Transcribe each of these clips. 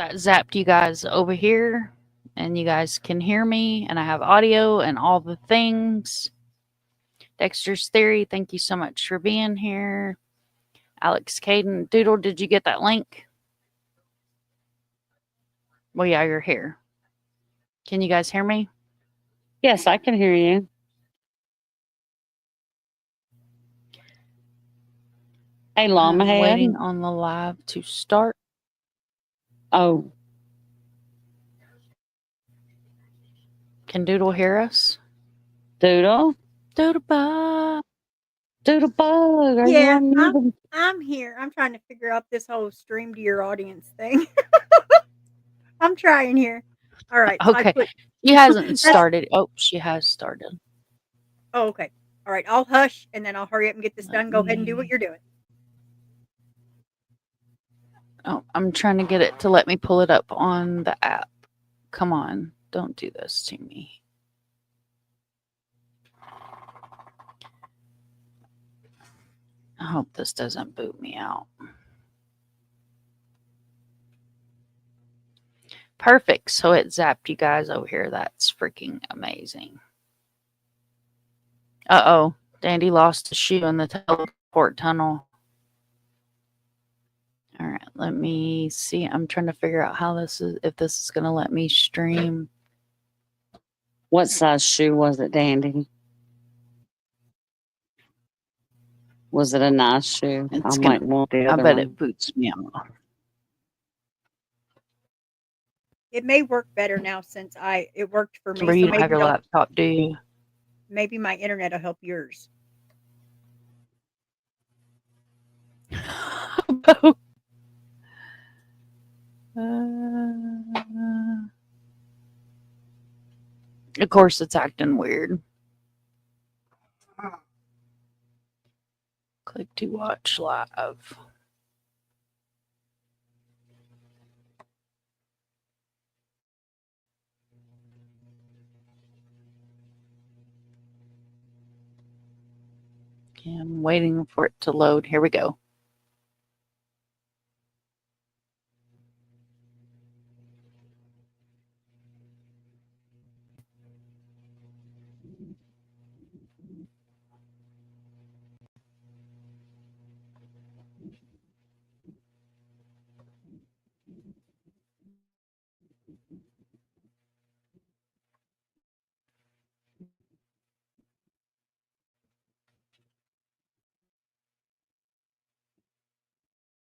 that zapped you guys over here, and you guys can hear me, and I have audio and all the things. Dexter's Theory, thank you so much for being here. Alex Caden, Doodle, did you get that link? Well, yeah, you're here. Can you guys hear me? Yes, I can hear you. Hey, Llama Head. Waiting on the live to start. Oh. Can Doodle hear us? Doodle? Doodlebug. Doodlebug, are Yeah, you on? I'm here. I'm trying to figure out this whole stream to your audience thing. I'm trying here. All right. So Okay. She hasn't started. Oh, she has started. Oh, okay. All right. I'll hush and then I'll hurry up and get this done. Go ahead and do what you're doing. Oh, I'm trying to get it to let me pull it up on the app. Come on. Don't do this to me. I hope this doesn't boot me out. Perfect. So it zapped you guys over here. That's freaking amazing. Uh-oh. Dandy lost a shoe in the teleport tunnel. All right. Let me see. I'm trying to figure out how this is, if this is going to let me stream. What size shoe was it, Dandy? Was it a nice shoe? It's I might want the I other bet one. it boots me out. It may work better now since it worked for me. Where So you maybe have your laptop, do you? Maybe my internet will help yours. Of course, it's acting weird. Click to watch live. Okay, I'm waiting for it to load. Here we go.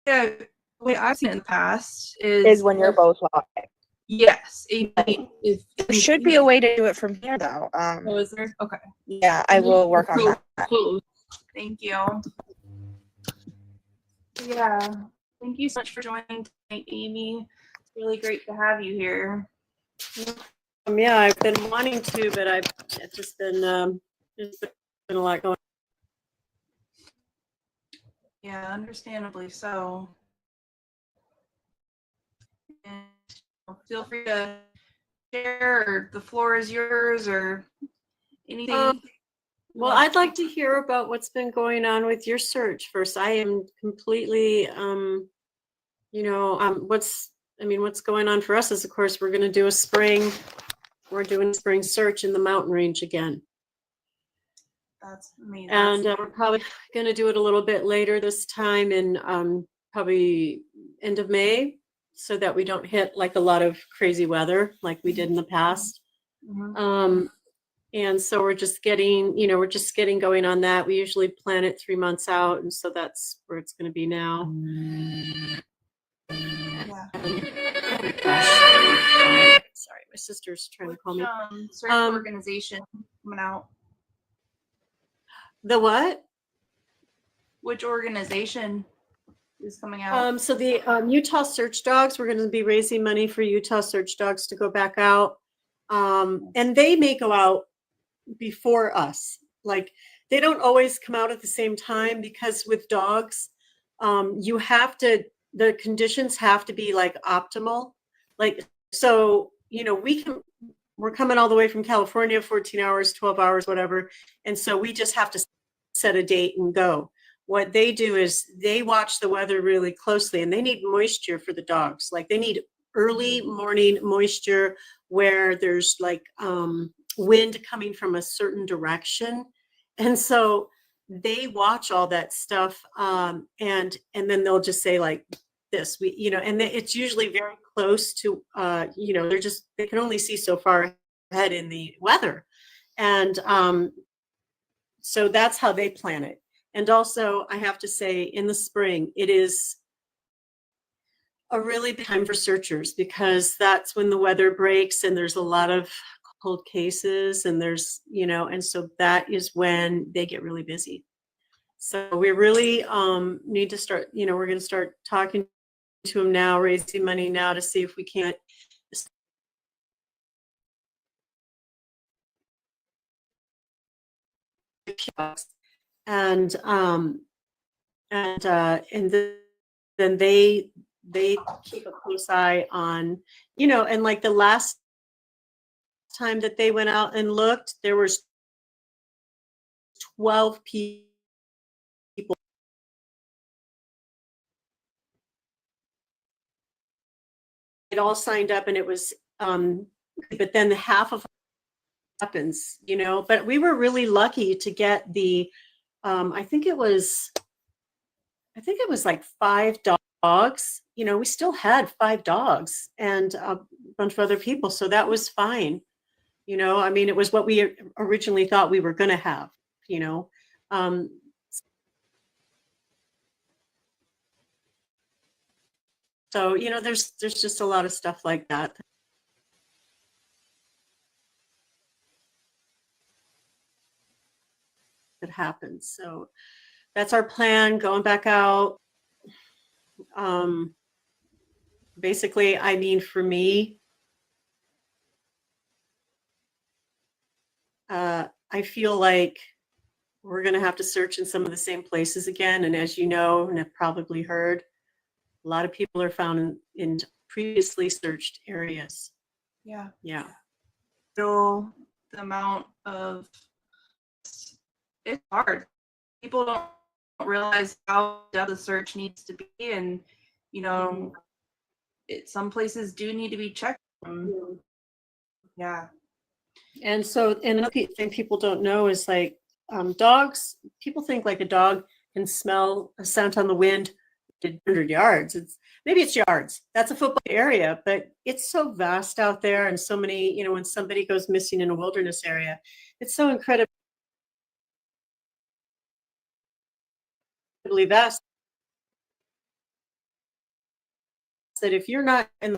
Yeah, the way I've seen it in the past is when you're both live. Yes. There should be a way to do it from here, though. Oh, is there? Okay. Yeah, I will work on that. Cool. Thank you. Yeah. Thank you so much for joining tonight, Amy. It's really great to have you here. Yeah, I've been wanting to, but it's just been a lot going on. Yeah, understandably so. And feel free to share, or the floor is yours, or anything. Well, I'd like to hear about what's been going on with your search first. I am completely, what's going on for us is, of course, we're doing a spring search in the mountain range again. That's amazing. And we're probably going to do it a little bit later this time in probably end of May, so that we don't hit like a lot of crazy weather like we did in the past. Mm-hmm. And so we're just getting going on that. We usually plan it 3 months out, and so that's where it's going to be now. Yeah. Sorry, my sister's trying to call me. Search organization coming out. The what? Which organization is coming out? So the Utah Search Dogs, we're going to be raising money for Utah Search Dogs to go back out. And they may go out before us. Like, they don't always come out at the same time, because with dogs, the conditions have to be like optimal. Like, so, we're coming all the way from California, 14 hours, 12 hours, whatever. And so we just have to set a date and go. What they do is they watch the weather really closely, and they need moisture for the dogs. Like, they need early morning moisture where there's like wind coming from a certain direction. And so they watch all that stuff, and then they'll just say like this, and it's usually very close to, they can only see so far ahead in the weather. And so that's how they plan it. And also, I have to say, in the spring, it is a really big time for searchers because that's when the weather breaks and there's a lot of cold cases and there's, and so that is when they get really busy. So we really need to start, we're going to start talking to them now, raising money now to see if we can't. And then they keep a close eye on, and like the last time that they went out and looked, there was 12 people. It all signed up and it was, but then half of happens, but we were really lucky to get the, I think it was like 5 dogs. We still had 5 dogs and a bunch of other people. So that was fine. I mean, it was what we originally thought we were going to have, so, there's just a lot of stuff like that. That happens. So that's our plan, going back out. Basically, I mean, for me, I feel like we're going to have to search in some of the same places again. And as you know, and have probably heard, a lot of people are found in previously searched areas. Yeah. Yeah. Still, the amount of, it's hard. People don't realize how depth the search needs to be, and some places do need to be checked. Yeah. And so, and another thing people don't know is like dogs. People think like a dog can smell a scent on the wind 100 yards. Maybe it's yards. That's a football area, but it's so vast out there, and so many. When somebody goes missing in a wilderness area, it's so incredibly vast that if you're not in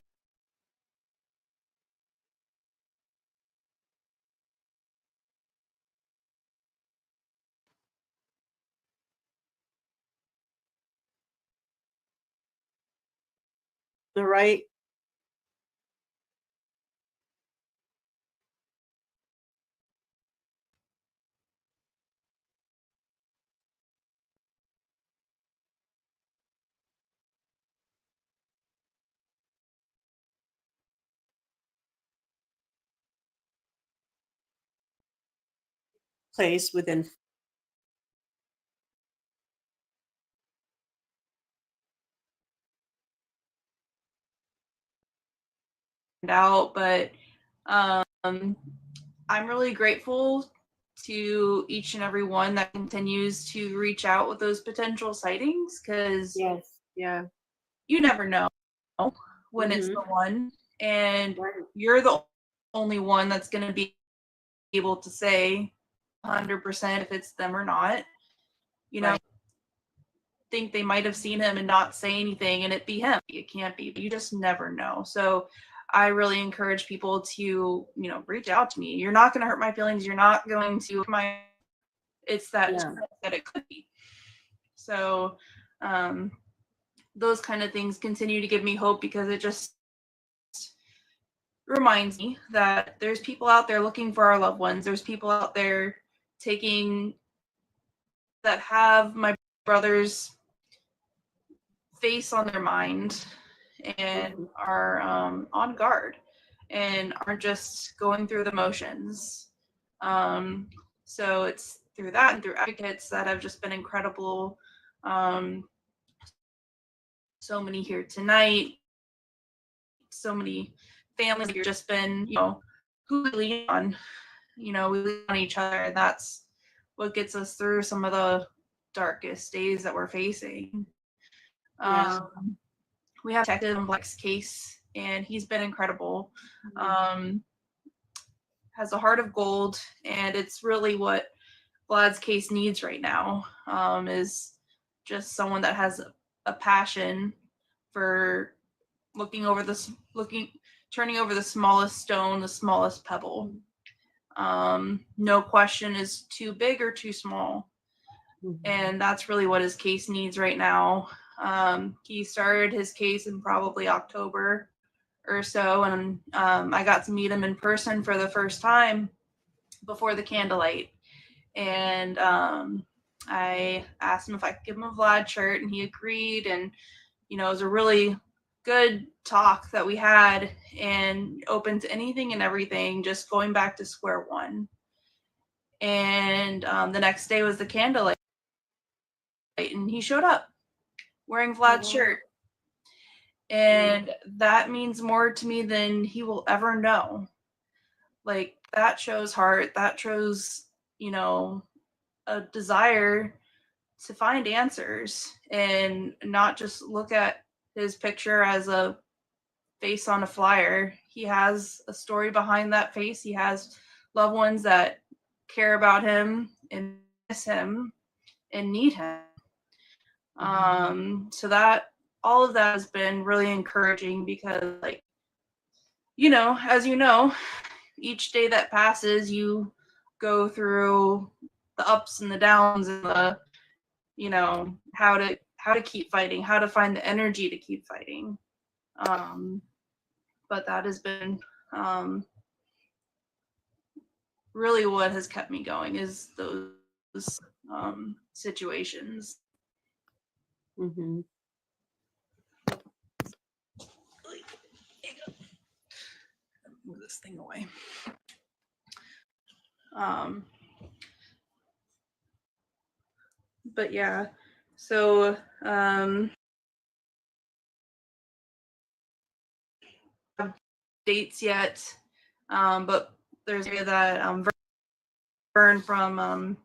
the right place within out, but I'm really grateful to each and every one that continues to reach out with those potential sightings, because you never know when it's the one, and you're the only one that's going to be able to say 100% if it's them or not. Think they might have seen him and not say anything and it be him. It can't be. You just never know. So I really encourage people to, reach out to me. You're not going to hurt my feelings. You're not going to it's that that it could be. So those kind of things continue to give me hope, because it just reminds me that there's people out there looking for our loved ones. There's people out there that have my brother's face on their mind and are on guard and are just going through the motions. So it's through that and through advocates that have just been incredible. So many here tonight, so many families have just been, who we lean on. We lean on each other, and that's what gets us through some of the darkest days that we're facing. Yeah. We have Detective on Black's case, and he's been incredible. Has a heart of gold, and it's really what Vlad's case needs right now, is just someone that has a passion for turning over the smallest stone, the smallest pebble. No question is too big or too small. And that's really what his case needs right now. He started his case in probably October or so, and I got to meet him in person for the first time before the candlelight. And I asked him if I could give him a Vlad shirt, and he agreed. And it was a really good talk that we had, and open to anything and everything, just going back to square one. And the next day was the candlelight, and he showed up wearing Vlad's shirt. And that means more to me than he will ever know. Like, that shows heart. That shows, a desire to find answers and not just look at his picture as a face on a flyer. He has a story behind that face. He has loved ones that care about him and miss him and need him. So that all of that has been really encouraging, because, like, as each day that passes, you go through the ups and the downs, and the how to keep fighting, how to find the energy to keep fighting. But that has been really what has kept me going, is those situations. Mm-hmm. Move this thing away. But yeah, so dates yet, but there's area that Vern from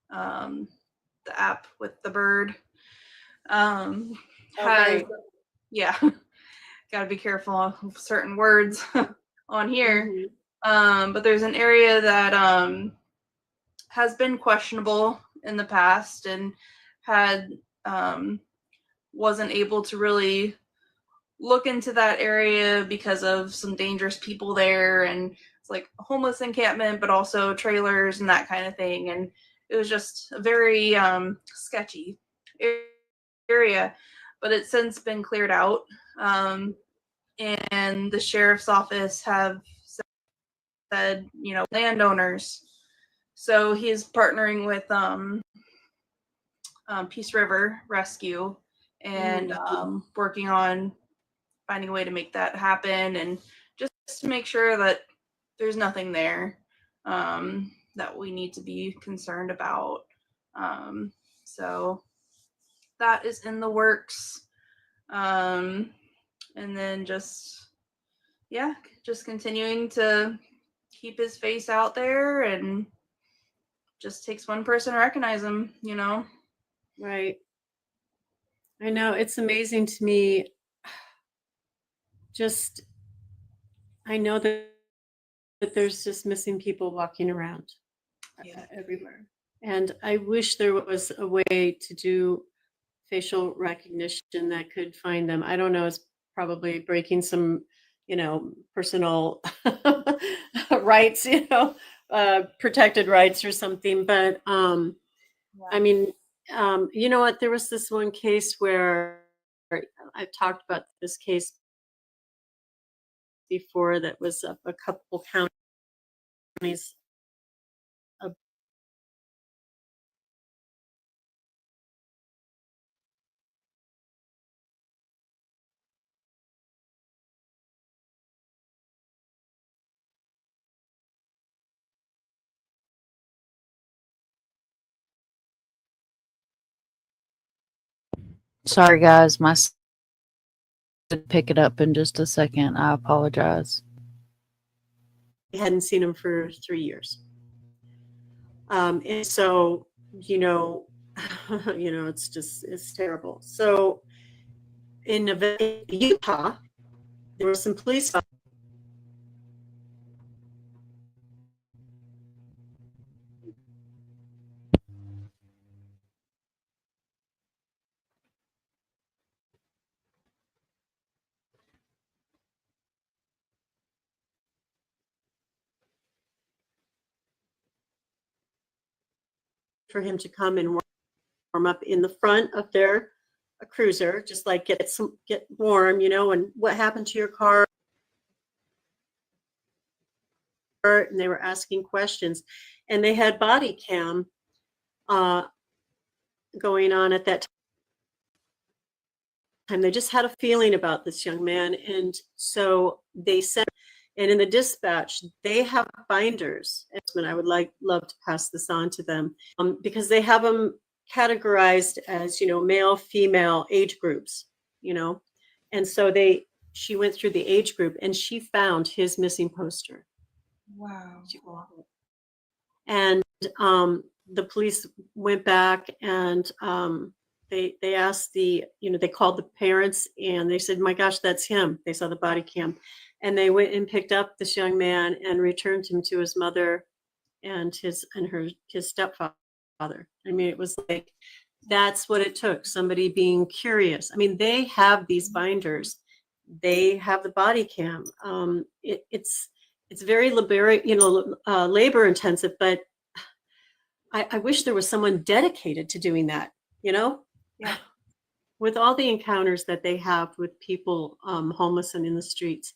the app with the bird has, right. yeah, gotta be careful of certain words on here. But there's an area that has been questionable in the past, and had wasn't able to really look into that area because of some dangerous people there, and it's like a homeless encampment, but also trailers and that kind of thing. And it was just a very sketchy area, but it's since been cleared out. And the sheriff's office have said, landowners. So he is partnering with Peace River Rescue, and working on finding a way to make that happen, and just to make sure that there's nothing there that we need to be concerned about. So that is in the works. And then just continuing to keep his face out there, and just takes one person to recognize him, Right. I know, it's amazing to me. Just, I know that there's just missing people walking around everywhere. And I wish there was a way to do facial recognition that could find them. I don't know, it's probably breaking some, personal rights, protected rights or something. But I mean, you know what? There was this one case where I've talked about this case before, that was a couple counties. Sorry, guys, my pick it up in just a second. I apologize. I hadn't seen him for 3 years. And so, it's terrible. So in Utah, there were some police for him to come and warm up in the front of their cruiser, just like get warm, and what happened to your car? And they were asking questions, and they had body cam going on at that time. They just had a feeling about this young man, and so they sent. And in the dispatch, they have binders, and I would love to pass this on to them because they have them categorized as male, female, age groups, and so she went through the age group and she found his missing poster. Wow. And the police went back and they asked they called the parents and they said, "My gosh, that's him." They saw the body cam. And they went and picked up this young man and returned him to his mother and his stepfather. I mean, it was like, that's what it took. Somebody being curious. I mean, they have these binders. They have the body cam. It's very labor intensive, but I wish there was someone dedicated to doing that, Yeah. With all the encounters that they have with people homeless and in the streets.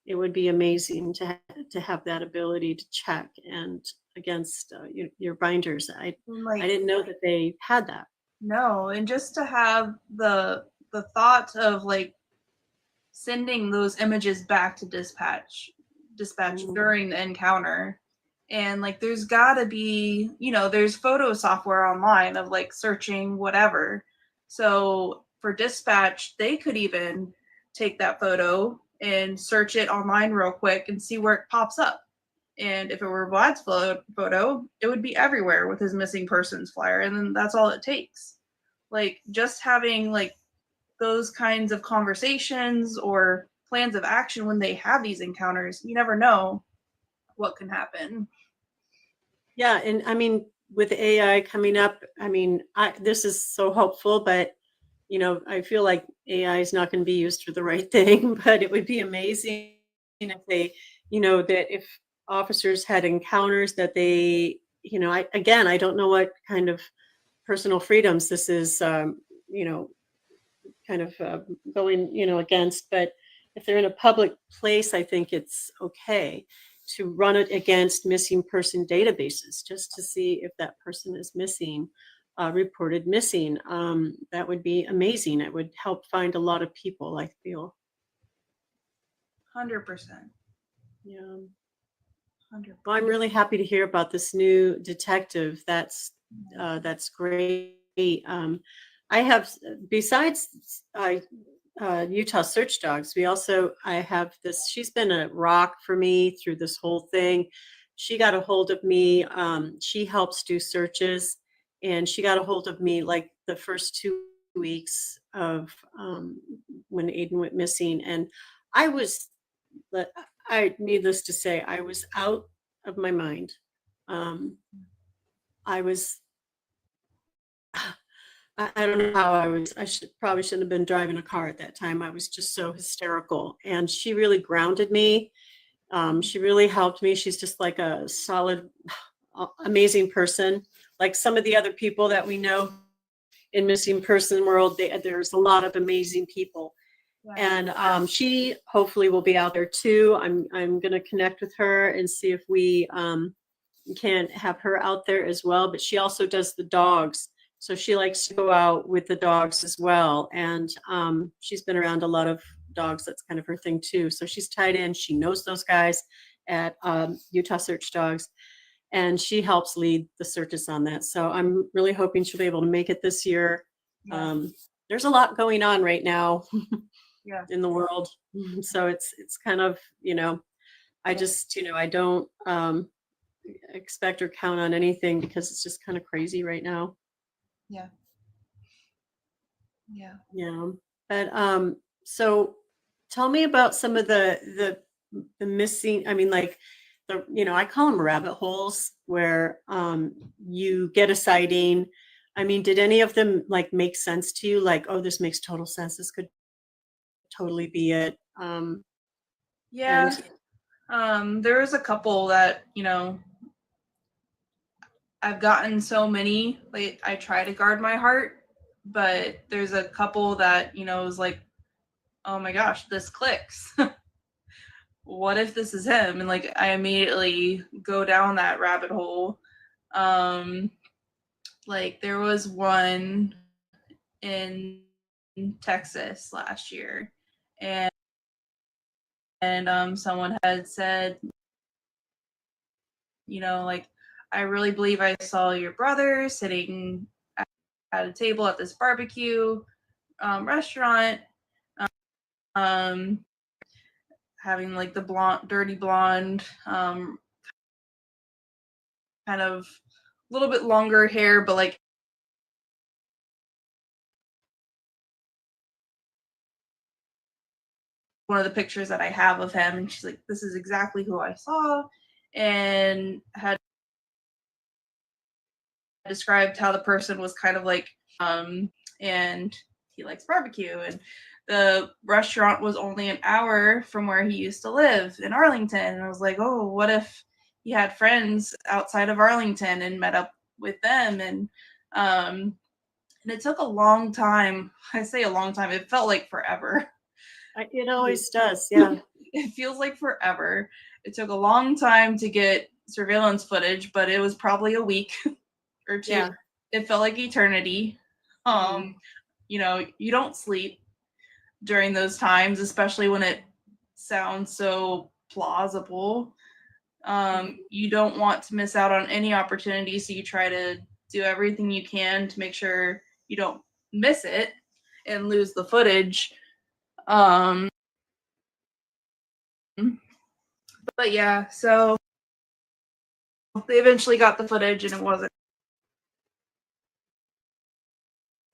It would be amazing to have that ability to check and against your binders. I didn't know that they had that. No, and just to have the thought of sending those images back to dispatch during the encounter, and there's gotta be there's photo software online of searching whatever. So for dispatch, they could even take that photo and search it online real quick and see where it pops up. And if it were Vlad's photo, it would be everywhere with his missing persons flyer, and then that's all it takes. Just having those kinds of conversations or plans of action when they have these encounters, you never know what can happen. Yeah, and I mean, with AI coming up, I mean, this is so hopeful, but I feel like AI is not going to be used for the right thing, but it would be amazing if they, that if officers had encounters that they, I don't know what kind of personal freedoms this is, kind of going, against, but if they're in a public place, I think it's okay to run it against missing person databases just to see if that person is missing. Reported missing. That would be amazing. It would help find a lot of people, I feel. 100%. Yeah. 100%. Well, I'm really happy to hear about this new detective. That's great. I have, besides Utah Search Dogs, I have this, she's been a rock for me through this whole thing. She got a hold of me. She helps do searches. And she got a hold of me the first 2 weeks of when Aiden went missing. And needless to say, I was out of my mind. I don't know how I probably shouldn't have been driving a car at that time. I was just so hysterical. And she really grounded me. She really helped me. She's just like a solid, amazing person. Like some of the other people that we know in missing person world, there's a lot of amazing people. Wow. And she hopefully will be out there too. I'm going to connect with her and see if we can have her out there as well. But she also does the dogs. So she likes to go out with the dogs as well. And she's been around a lot of dogs. That's kind of her thing too. So she's tied in. She knows those guys at Utah Search Dogs. And she helps lead the searches on that. So I'm really hoping she'll be able to make it this year. Yeah. There's a lot going on right now. Yeah. in the world. So it's kind of, I just, I don't expect or count on anything because it's just kind of crazy right now. Yeah. Yeah. Yeah. But so tell me about some of the missing, I mean, like I call them rabbit holes where you get a sighting. I mean, did any of them like make sense to you? Like, oh, this makes total sense. This could totally be it. Yeah. There was a couple that, I've gotten so many, like I try to guard my heart, but there's a couple that, is like, oh my gosh, this clicks. What if this is him? And like I immediately go down that rabbit hole. Like there was one in Texas last year, and someone had said, like, I really believe I saw your brother sitting at a table at this barbecue restaurant, having like the dirty blonde, kind of a little bit longer hair, but like one of the pictures that I have of him, and she's like, this is exactly who I saw, and had described how the person was kind of like, and he likes barbecue, and the restaurant was only an hour from where he used to live in Arlington. And I was like, oh, what if he had friends outside of Arlington and met up with them? And it took a long time. I say a long time. It felt like forever. It always does. Yeah. It feels like forever. It took a long time to get surveillance footage, but it was probably a week or two. Yeah. It felt like eternity. You don't sleep during those times, especially when it sounds so plausible. You don't want to miss out on any opportunity, so you try to do everything you can to make sure you don't miss it and lose the footage. But yeah, so they eventually got the footage, and it wasn't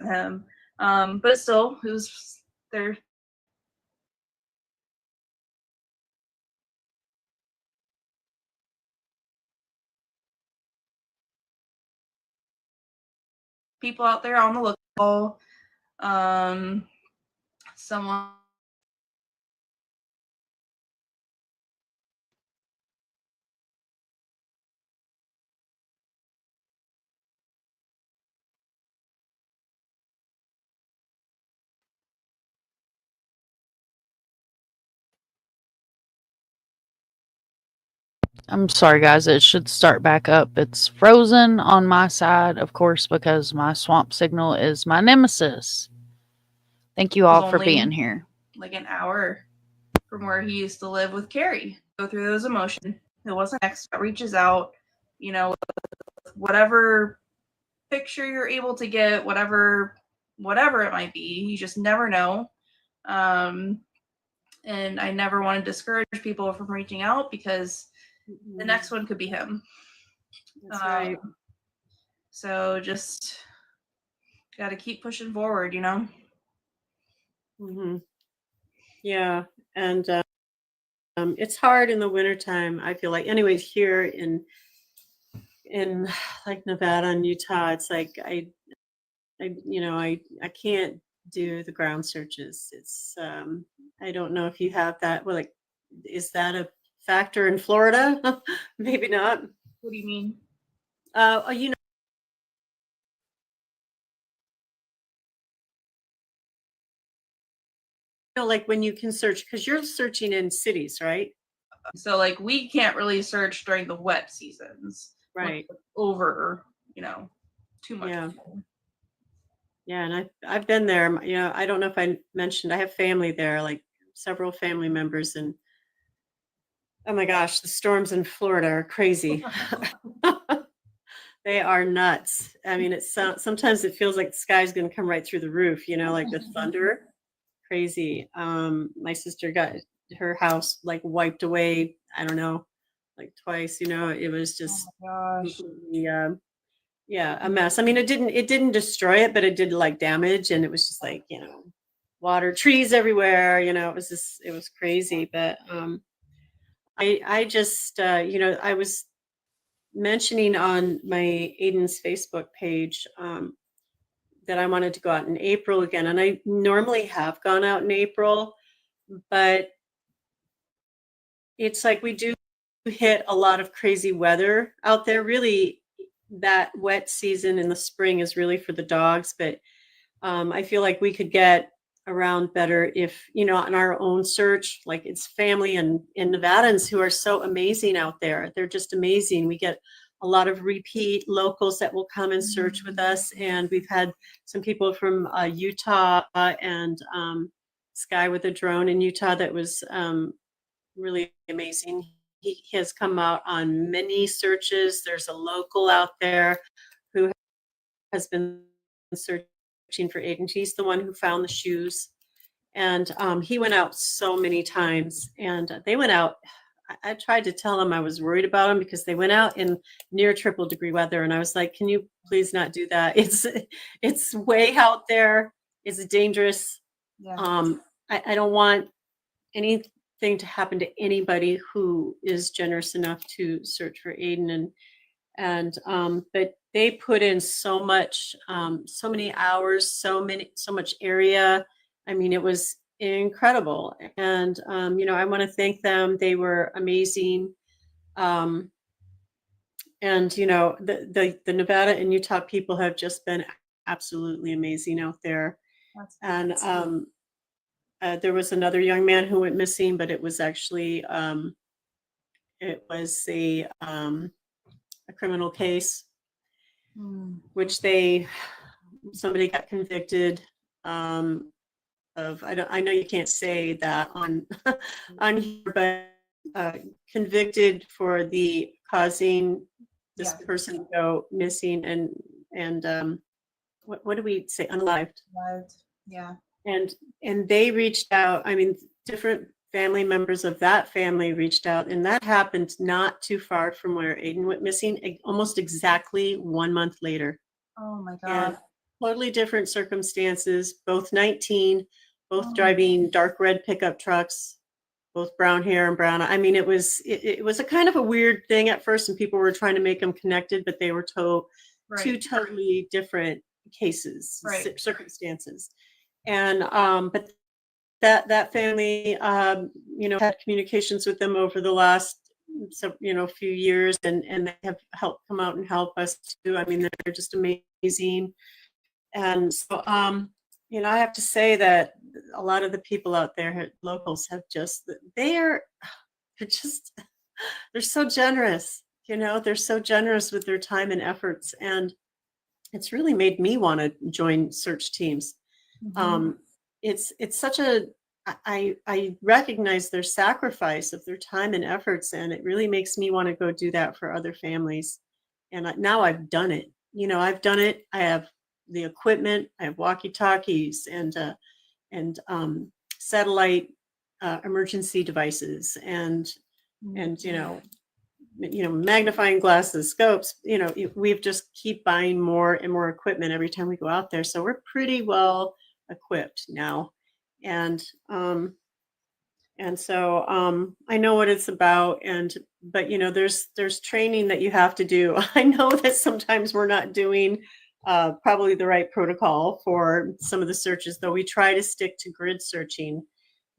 him. But still, it was there. People out there on the lookout. Someone I'm sorry, guys. It should start back up. It's frozen on my side, of course, because my swamp signal is my nemesis. Thank you all for only being here. like an hour from where he used to live with Carrie. Go through those emotions. It wasn't next that reaches out, whatever picture you're able to get, whatever it might be. You just never know. And I never want to discourage people from reaching out because the next one could be him. That's right. So just got to keep pushing forward, Mm-hmm. Yeah. And it's hard in the wintertime, I feel like. Anyways, here in like Nevada and Utah, it's like I can't do the ground searches. It's I don't know if you have that. Well, like, is that a factor in Florida? Maybe not. What do you mean? Like when you can search, because you're searching in cities, right? So like we can't really search during the wet seasons, right? Over, too much. Yeah. Yeah, and I've been there. I don't know if I mentioned I have family there, like several family members, and oh my gosh, the storms in Florida are crazy. They are nuts. I mean, sometimes it feels like the sky's going to come right through the roof. Like the thunder. crazy. My sister got her house like wiped away. I don't know, like twice. You know, it was just completely, yeah, a mess. I mean, it didn't destroy it, but it did like damage, and it was just like, you know, water, trees everywhere. You know, it was crazy. But I just, you know, I was mentioning on my Aiden's Facebook page that I wanted to go out in April again. And I normally have gone out in April, but it's like we do hit a lot of crazy weather out there. Really, that wet season in the spring is really for the dogs. But I feel like we could get around better if, you know, on our own search, like it's family and Nevadans who are so amazing out there. They're just amazing. We get a lot of repeat locals that will come and search with us. And we've had some people from Utah and Sky with a Drone in Utah that was really amazing. He has come out on many searches. There's a local out there who has been searching for Aiden. He's the one who found the shoes. And he went out so many times. And they went out. I tried to tell him I was worried about him because they went out in near triple degree weather. And I was like, can you please not do that? It's way out there. It's dangerous. Yeah. I don't want anything to happen to anybody who is generous enough to search for Aiden. But they put in so much, so many hours, so much area. I mean, it was incredible. And, you know, I want to thank them. They were amazing. And, you know, the Nevada and Utah people have just been absolutely amazing out there. And there was another young man who went missing, but it was actually, it was a criminal case, which somebody got convicted of. I know you can't say that on here, but convicted for the causing this person to go missing and what do we say, unalived? Yeah. And they reached out. I mean, different family members of that family reached out, and that happened not too far from where Aiden went missing, almost exactly 1 month later. Oh my And God. totally different circumstances, both 19, both driving dark red pickup trucks, both brown hair and brown. I mean, it was a kind of a weird thing at first, and people were trying to make them connected, but they were two totally different cases, circumstances. And but that family, you know, had communications with them over the last, few years, and they have helped come out and help us too. I mean, they're just amazing. And so, you know, I have to say that a lot of the people out there, locals, have they're so generous. You know, they're so generous with their time and efforts, and it's really made me want to join search teams. It's such I recognize their sacrifice of their time and efforts, and it really makes me want to go do that for other families. And now I've done it. You know, I've done it. I have the equipment. I have walkie-talkies and satellite emergency devices and magnifying glasses, scopes. You know, we've just keep buying more and more equipment every time we go out there. So we're pretty well equipped now. And so I know what it's about, but you know, there's training that you have to do. I know that sometimes we're not doing probably the right protocol for some of the searches, though we try to stick to grid searching.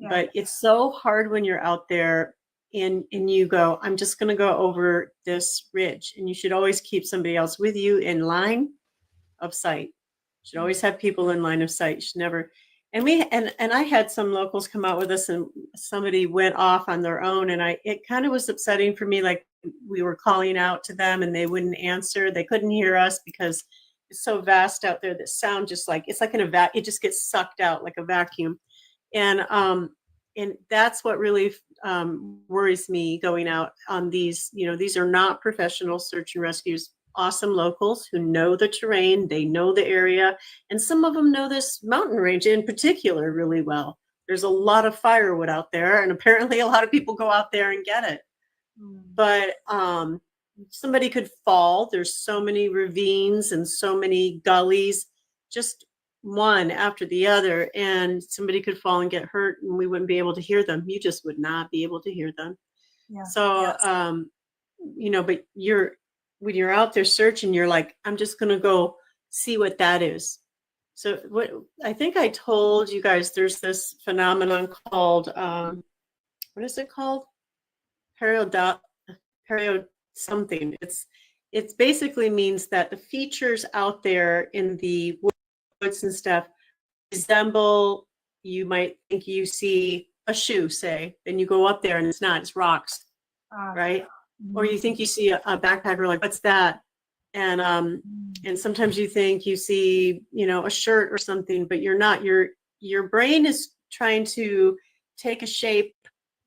But it's so hard when you're out there and you go, I'm just going to go over this ridge, and you should always keep somebody else with you in line of sight. You should always have people in line of sight. You should never. And I had some locals come out with us, and somebody went off on their own, and it kind of was upsetting for me. Like, we were calling out to them and they wouldn't answer. They couldn't hear us because it's so vast out there that sound just like, it's like it just gets sucked out like a vacuum. And that's what really worries me going out on these. You know, these are not professional search and rescues. Awesome locals who know the terrain, they know the area, and some of them know this mountain range in particular really well. there's a lot of firewood out there, and apparently a lot of people go out there and get it. But somebody could fall. There's so many ravines and so many gullies, just one after the other, and somebody could fall and get hurt, and we wouldn't be able to hear them. You just would not be able to hear them. Yeah. So, but when you're out there searching, you're like, I'm just going to go see what that is. So what I think I told you guys, there's this phenomenon called, what is it called? Period something. It's basically means that the features out there in the woods and stuff resemble, you might think you see a shoe, say, then you go up there and it's not, it's rocks, right? Or you think you see a backpack, or like, what's that? And sometimes you think you see, a shirt or something, but you're not. Your brain is trying to take a shape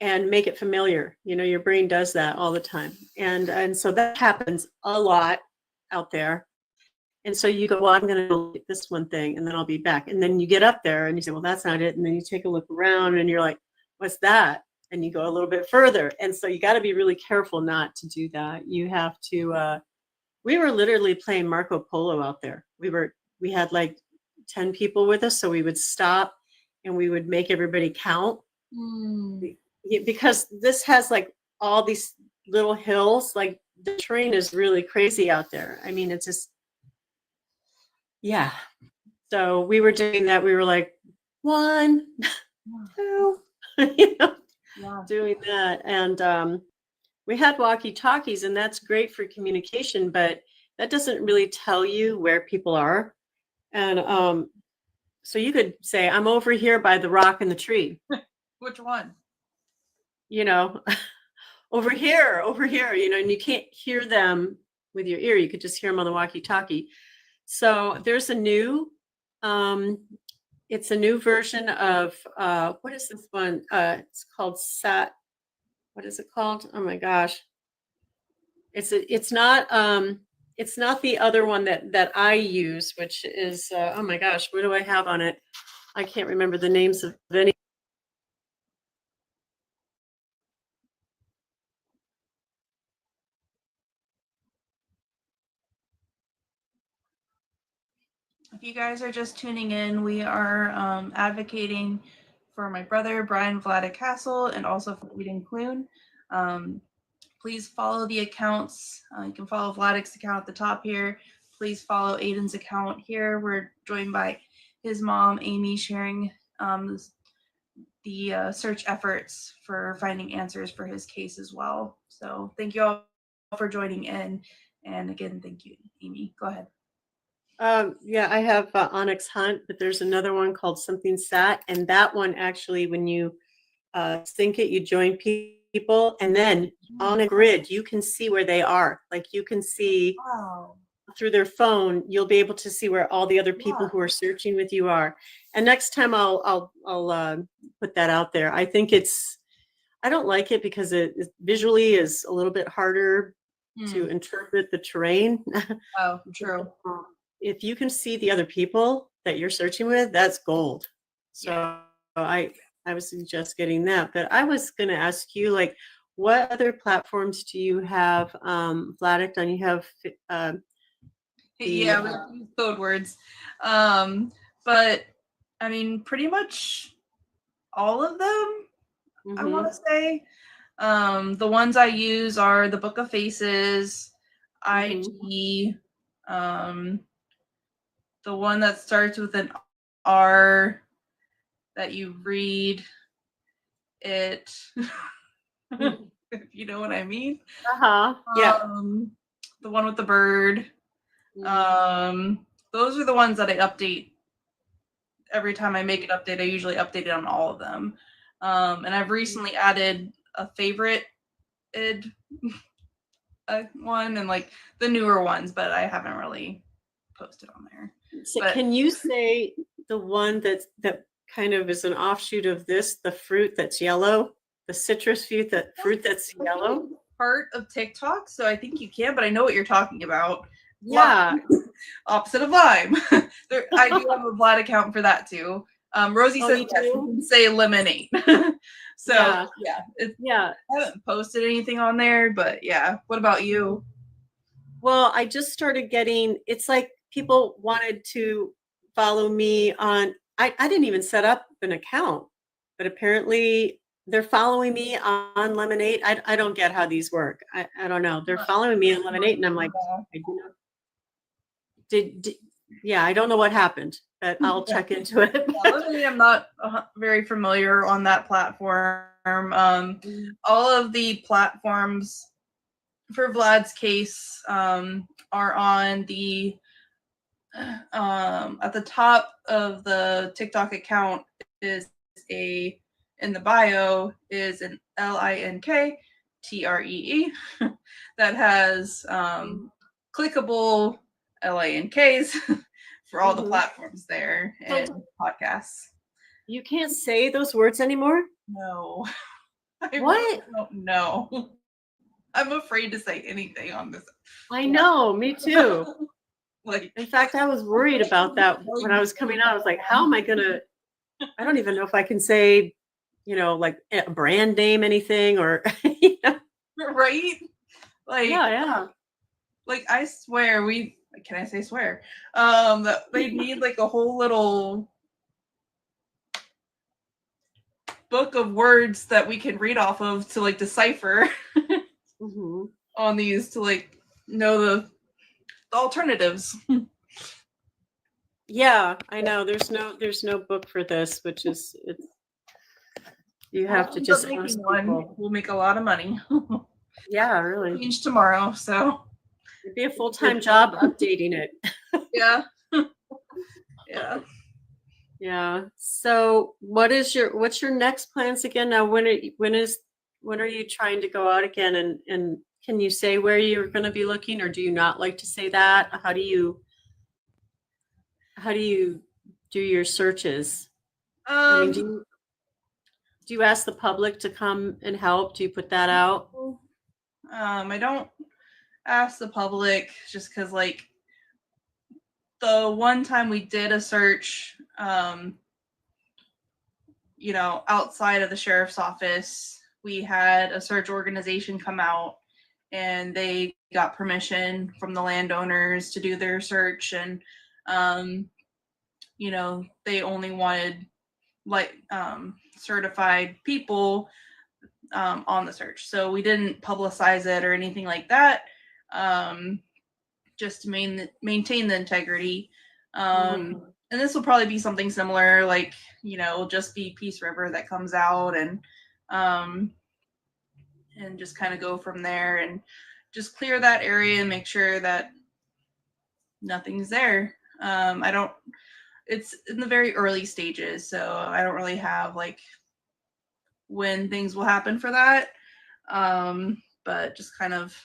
and make it familiar. Your brain does that all the time. And so that happens a lot out there. And so you go, well, I'm going to go get this one thing and then I'll be back. And then you get up there and you say, well, that's not it. And then you take a look around and you're like, what's that? And you go a little bit further. And so you got to be really careful not to do that. You have to, we were literally playing Marco Polo out there. We had like 10 people with us. So we would stop and we would make everybody count. Because this has like all these little hills, like the terrain is really crazy out there. I mean, it's just, yeah. So we were doing that. We were like, 1, 2, doing that. And we had walkie-talkies, and that's great for communication, but that doesn't really tell you where people are. And so you could say, I'm over here by the rock and the tree. Which one? Over here, and you can't hear them with your ear. You could just hear them on the walkie-talkie. So there's a new, it's a new version of, what is this one? It's called SAT. What is it called? Oh my gosh. It's not the other one that I use, which is, oh my gosh, what do I have on it? I can't remember the names of any. If you guys are just tuning in, we are advocating for my brother, Brian Vladic Hasel, and also for Eden Clune. Please follow the accounts. You can follow Vladic's account at the top here. Please follow Aiden's account here. We're joined by his mom, Amy, sharing the search efforts for finding answers for his case as well. So thank you all for joining in. And again, thank you, Amy. Go ahead. Yeah, I have Onyx Hunt, but there's another one called something SAT. And that one actually, when you sync it, you join people, and then on a grid, you can see where they are. Like you can see through their phone, you'll be able to see where all the other people who are searching with you are. And next time I'll put that out there. I think I don't like it because it visually is a little bit harder to interpret the terrain. Oh, true. If you can see the other people that you're searching with, that's gold. So I was just getting that. But I was going to ask you, like, what other platforms do you have, Vladic, on? You have we use code words. But I mean, pretty much all of them, I want to say. The ones I use are the Book of Faces, IG, the one that starts with an R that you read it, if you know what I mean. Yeah. The one with the bird. Those are the ones that I update. Every time I make an update, I usually update it on all of them. And I've recently added a favorite one and like the newer ones, but I haven't really posted on there. So but, can you say the one that kind of is an offshoot of this, the fruit that's yellow, the citrus fruit that's yellow? Part of TikTok, so I think you can, but I know what you're talking about. Yeah. Opposite of lime. I do have a Vlad account for that too. Rosie Oh, says you yes, you do? can say lemonade. So Yeah. yeah, Yeah. I haven't posted anything on there, but yeah. What about you? Well, I just started getting, it's like people wanted to follow me on, I didn't even set up an account, but apparently they're following me on Lemonade. I don't get how these work. I don't know. They're following me on Lemonade, and I'm like, I do not, yeah, I don't know what happened, but I'll check into it. Lemonade, I'm not very familiar on that platform. All of the platforms for Vlad's case are on the at the top of the TikTok account is in the bio is an LINK TREE that has clickable LINKs for all the platforms there and podcasts. You can't say those words anymore? No. I What? really don't know. I'm afraid to say anything on this. I know, me too. Like, In fact, I was worried about that when I was coming out. I was like, how am I gonna, I don't even know if I can say, like a brand name, anything, or right? Like, yeah. like I swear can I say swear? That they need like a whole little book of words that we can read off of to like decipher on these to like know the alternatives. Yeah, I know. There's no book for this, which is you have to just ask one. people. We'll make a lot of money. Yeah, really. Change tomorrow, so It'd be a full-time job updating it. yeah. Yeah. Yeah. So what's your next plans again? Now when are you trying to go out again, and can you say where you're going to be looking, or do you not like to say that? How do you do your searches? I mean, do you ask the public to come and help? Do you put that out? I don't ask the public just because like the one time we did a search outside of the sheriff's office, we had a search organization come out and they got permission from the landowners to do their search, and they only wanted like certified people on the search, so we didn't publicize it or anything like that, just to maintain the integrity. And this will probably be something similar, like it'll just be Peace River that comes out, and just kind of go from there and just clear that area and make sure that nothing's there. It's in the very early stages, so I don't really have like when things will happen for that. But just kind of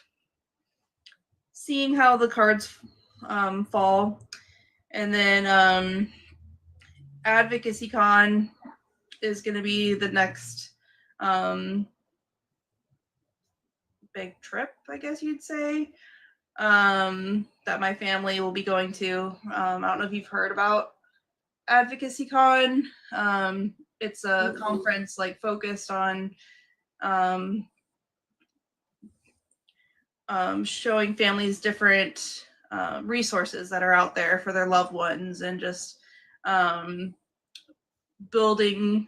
seeing how the cards fall. And then Advocacy Con is going to be the next big trip, I guess you'd say, that my family will be going to. I don't know if you've heard about Advocacy Con. It's a conference like focused on showing families different resources that are out there for their loved ones, and just building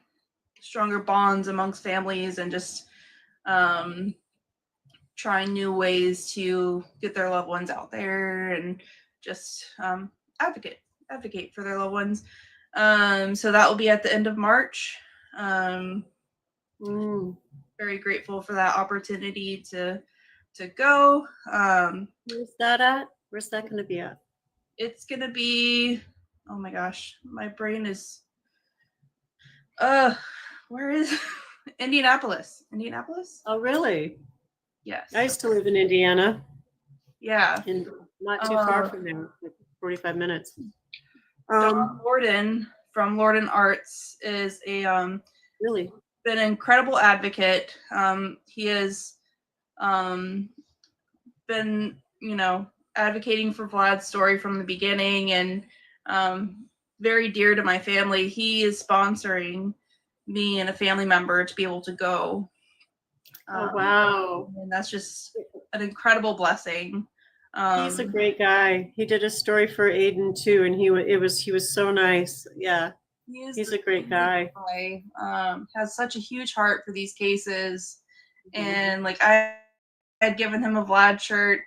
stronger bonds amongst families, and just trying new ways to get their loved ones out there, and just advocate for their loved ones. So that will be at the end of March. Very grateful for that opportunity to go. Where's that at? Where's that going to be at? It's going to be, oh my gosh, my brain is, where is Indianapolis? Oh, really? Yes. I used to live in Indiana. Yeah. And not too far from there, like 45 minutes. Don Lorden from Lorden Arts is a really been an incredible advocate. He has been, advocating for Vlad's story from the beginning, and very dear to my family. He is sponsoring me and a family member to be able to go. Oh, wow. And that's just an incredible blessing. He's a great guy. He did a story for Aiden too, and he was so nice. Yeah, he's a great guy. Has such a huge heart for these cases, and like I had given him a Vlad shirt,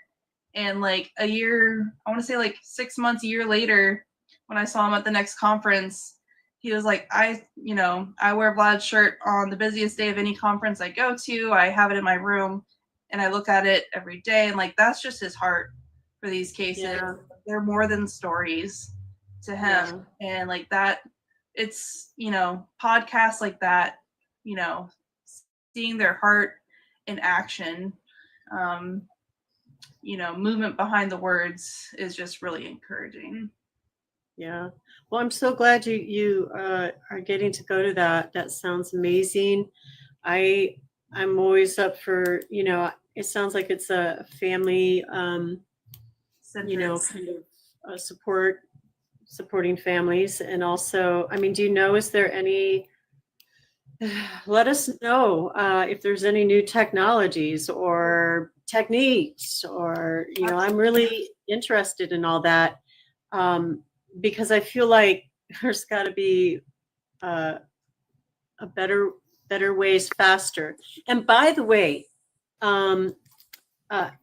and like a year, I want to say like 6 months, a year later, when I saw him at the next conference, he was like, I wear Vlad's shirt on the busiest day of any conference I go to. I have it in my room and I look at it every day. And like, that's just his heart for these cases. Yeah. They're more than stories to him. Yeah. And like that, it's, podcasts like that, seeing their heart in action, movement behind the words is just really encouraging. Yeah. Well, I'm so glad you are getting to go to that. That sounds amazing. I'm always up for, it sounds like it's a family, kind of supporting families. And also, I mean, do you know, is there any, let us know if there's any new technologies or techniques or, I'm really interested in all that. Because I feel like there's got to be a better ways, faster. And by the way, there's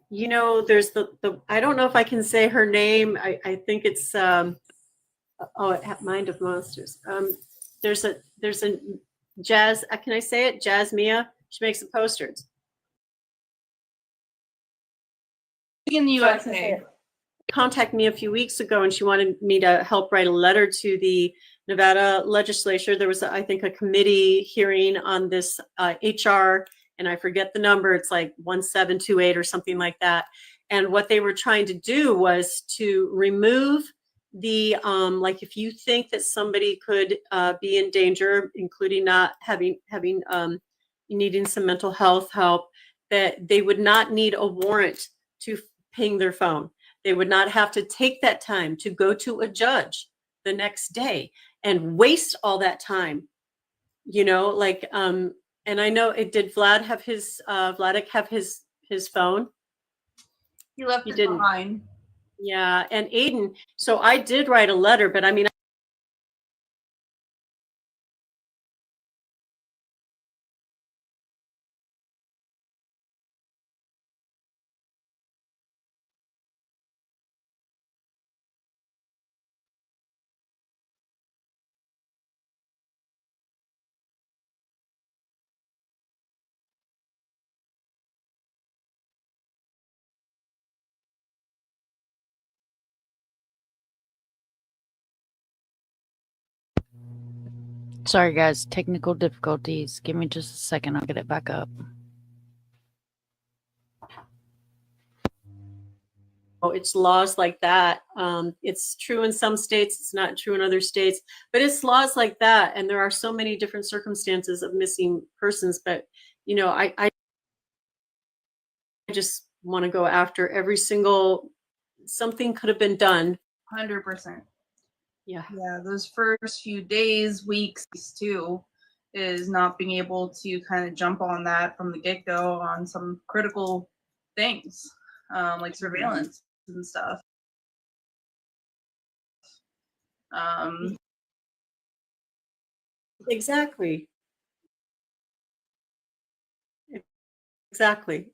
the I don't know if I can say her name. I think it's Mind of Monsters. There's a Jazz. Can I say it? Jazz Mia. She makes the posters. In the USA. Contacted me a few weeks ago and she wanted me to help write a letter to the Nevada legislature. There was, I think, a committee hearing on this HR, and I forget the number. It's like 1728 or something like that. And what they were trying to do was to remove the, like if you think that somebody could be in danger, including not having needing some mental health help, that they would not need a warrant to ping their phone. They would not have to take that time to go to a judge the next day and waste all that time, and I know did Vlad have his, Vladik have his phone? He left it behind. Yeah. And Aiden, so I did write a letter, but I mean, Sorry, guys. Technical difficulties. Give me just a second. I'll get it back up. it's laws like that. It's true in some states, it's not true in other states, but it's laws like that. And there are so many different circumstances of missing persons. But, I just want to go after every single, something could have been done. 100%. Yeah. Yeah, those first few days, weeks too, is not being able to kind of jump on that from the get-go on some critical things, like surveillance and stuff. Exactly.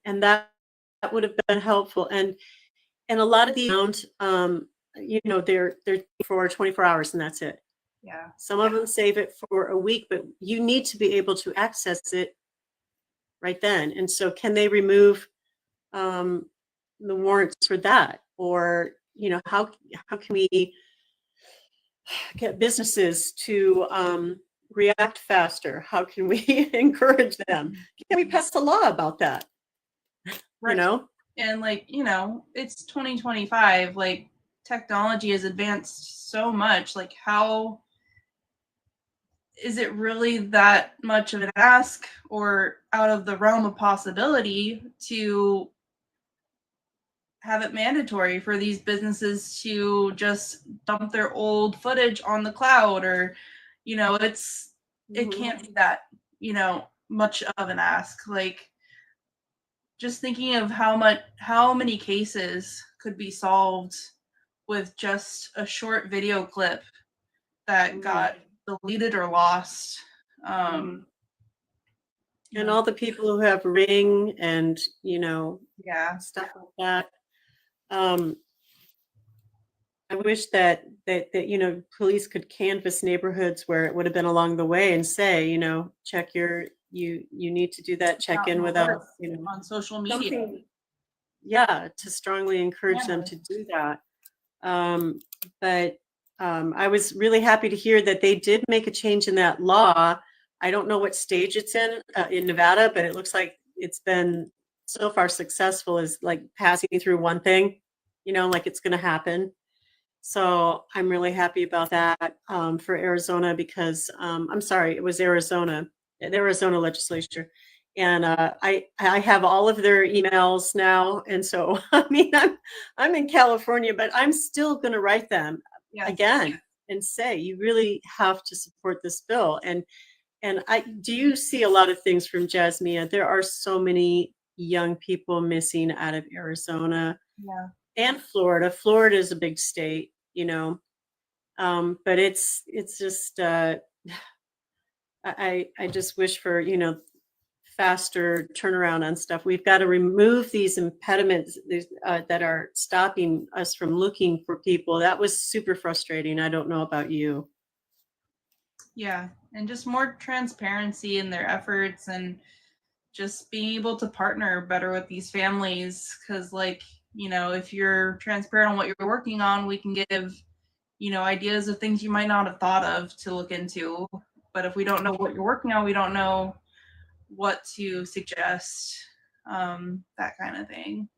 And that would have been helpful. And a lot of the they're for 24 hours and that's it. Yeah. Some of them save it for a week, but you need to be able to access it right then. And so can they remove the warrants for that? Or, how can we get businesses to react faster? How can we encourage them? Can we pass a law about that? Right. And it's 2025, like technology has advanced so much. Like, how is it really that much of an ask or out of the realm of possibility to have it mandatory for these businesses to just dump their old footage on the cloud, or, you know, it can't be that, you know, much of an ask. Like, just thinking of how many cases could be solved with just a short video clip that got deleted or lost. And all the people who have Ring and, you know, stuff like that. I wish that you know, police could canvass neighborhoods where it would have been along the way and say, you know, check your you need to do that, check in with us, you know, on social media. Yeah, to strongly encourage them to do that. But I was really happy to hear that they did make a change in that law. I don't know what stage it's in Nevada, but it looks like it's been so far successful as like passing through one thing, you know, like it's going to happen. So I'm really happy about that for Arizona because I'm sorry, it was Arizona, the Arizona legislature. And I have all of their emails now. And so, I mean, I'm in California, but I'm still going to write them again and say, you really have to support this bill. And do you see a lot of things from Jasmia? There are so many young people missing out of Arizona and Florida. Florida is a big state, you know, but it's just I just wish for, you know, faster turnaround on stuff. We've got to remove these impediments that are stopping us from looking for people. That was super frustrating. I don't know about you. Yeah, and just more transparency in their efforts and just being able to partner better with these families. Because, like, you know, if you're transparent on what you're working on, we can give, you know, ideas of things you might not have thought of to look into. But if we don't know what you're working on, we don't know what to suggest, that kind of thing.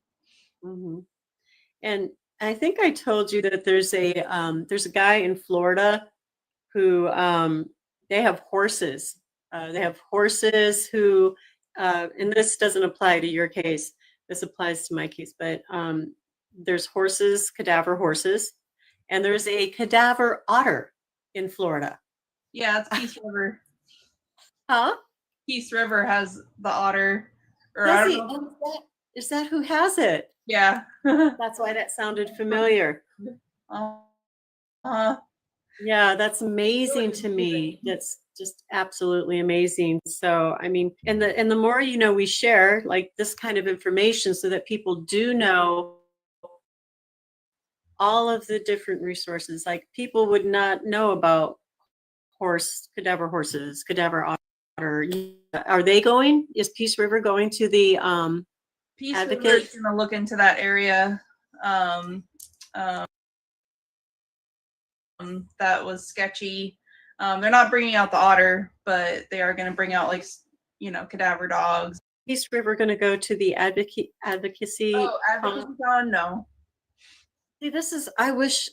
And I think I told you that there's a guy in Florida who they have horses. They have horses who, and this doesn't apply to your case. This applies to my case, but there's horses, cadaver horses, and there's a cadaver otter in Florida. Yeah, it's Peace River. Huh? Peace River has the otter. Or Does I he? don't know. Is that who has it? Yeah. That's why that sounded familiar. Yeah, that's amazing to me. That's just absolutely amazing. So, I mean, and the more, you know, we share like this kind of information so that people do know all of the different resources. Like people would not know about cadaver horses, cadaver otter. Are they going? Is Peace River going to the Peace River is going to look into that area. That was sketchy. They're not bringing out the otter, but they are going to bring out, like, you know, cadaver dogs. Peace River going to go to the advocacy? Oh, advocacy con? No. See, this is. I wish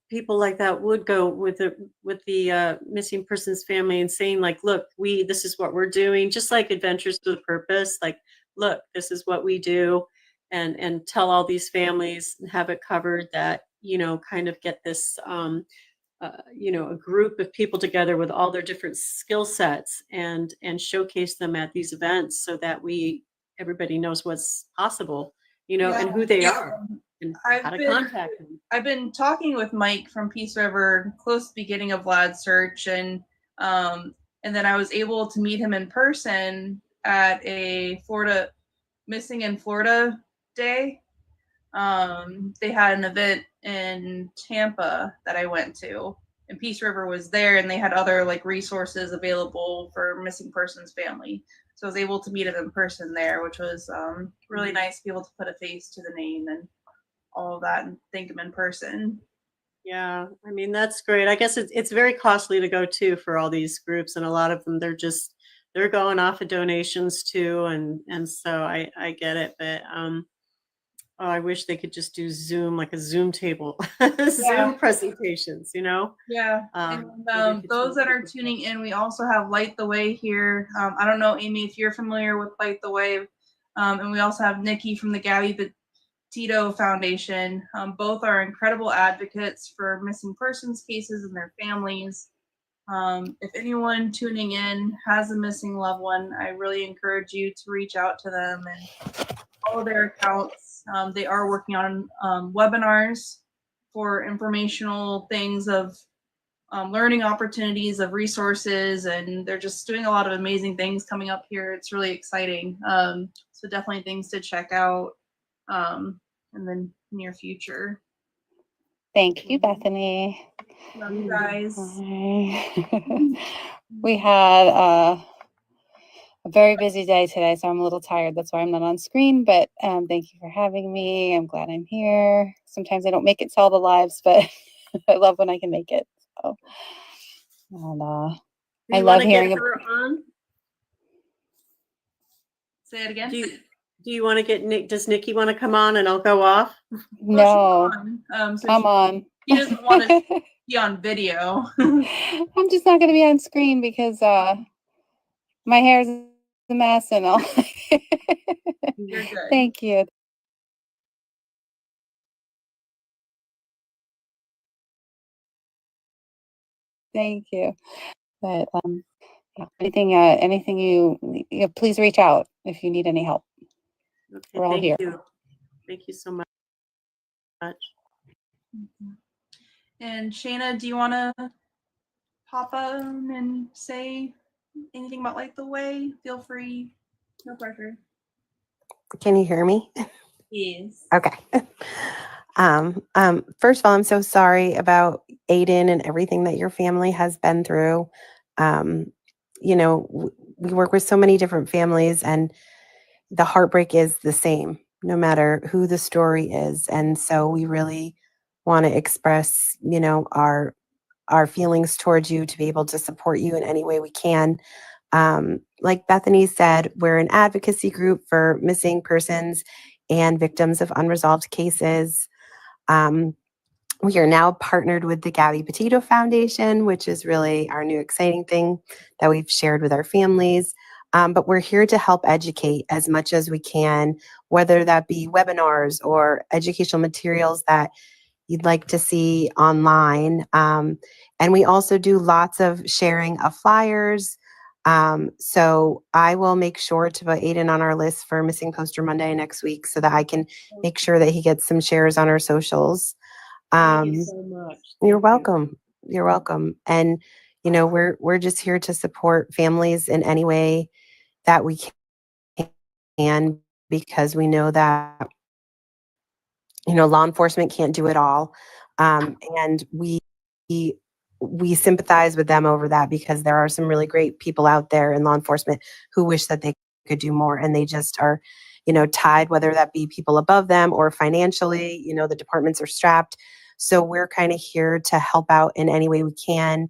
people like that would go with the missing persons family and saying like, look, this is what we're doing, just like Adventures with Purpose. Like, look, this is what we do, and tell all these families and have it covered. That, you know, kind of get this you know, a group of people together with all their different skill sets and showcase them at these events so that everybody knows what's possible, you know, and who they are and how to contact them. I've been talking with Mike from Peace River close to the beginning of Vlad's search, and then I was able to meet him in person at a Missing in Florida Day. They had an event in Tampa that I went to, and Peace River was there, and they had other like resources available for missing persons family. So I was able to meet him in person there, which was really nice to be able to put a face to the name and all of that and thank him in person. Yeah, I mean, that's great. I guess it's very costly to go to for all these groups, and a lot of them they're going off of donations too, and so I get it, but I wish they could just do Zoom, like a Zoom table, Zoom presentations, you know? Yeah. Those that are tuning in, we also have Light the Way here. I don't know, Amy, if you're familiar with Light the Way. And we also have Nikki from the Tito Foundation. Both are incredible advocates for missing persons cases and their families. If anyone tuning in has a missing loved one, I really encourage you to reach out to them and follow their accounts. They are working on webinars for informational things of learning opportunities, of resources, and they're just doing a lot of amazing things coming up here. It's really exciting. So definitely things to check out in the near future. Thank you, Bethany. Love you guys. Hi. We had a very busy day today, so I'm a little tired. That's why I'm not on screen, but thank you for having me. I'm glad I'm here. Sometimes I don't make it to all the lives, but I love when I can make it. So, and, I love hearing her on. Say it again. Do you want to get Nick? Does Nikki want to come on and I'll go off? No, So I'm on. He doesn't want to be on video. I'm just not going to be on screen because my hair's a mess and all. You're good. Thank you. Thank you. But yeah, anything you please reach out if you need any help. Okay, We're all thank here. you. Thank you so much. And Shayna, do you want to pop on and say anything about Light the Way? Feel free. No pressure. Can you hear me? Yes. Okay. First of all, I'm so sorry about Aiden and everything that your family has been through. You know, we work with so many different families, and the heartbreak is the same, no matter who the story is. And so we really want to express, you know, our feelings towards you, to be able to support you in any way we can. Like Bethany said, we're an advocacy group for missing persons and victims of unresolved cases. We are now partnered with the Gabby Petito Foundation, which is really our new exciting thing that we've shared with our families. But we're here to help educate as much as we can, whether that be webinars or educational materials that you'd like to see online. And we also do lots of sharing of flyers. So I will make sure to put Aiden on our list for Missing Poster Monday next week, so that I can make sure that he gets some shares on our socials. Thank you so much. You're welcome. You're welcome. And, you know, we're just here to support families in any way that we can, because we know that, you know, law enforcement can't do it all. And we sympathize with them over that, because there are some really great people out there in law enforcement who wish that they could do more, and they just are, you know, tied, whether that be people above them or financially. You know, the departments are strapped. So we're kind of here to help out in any way we can.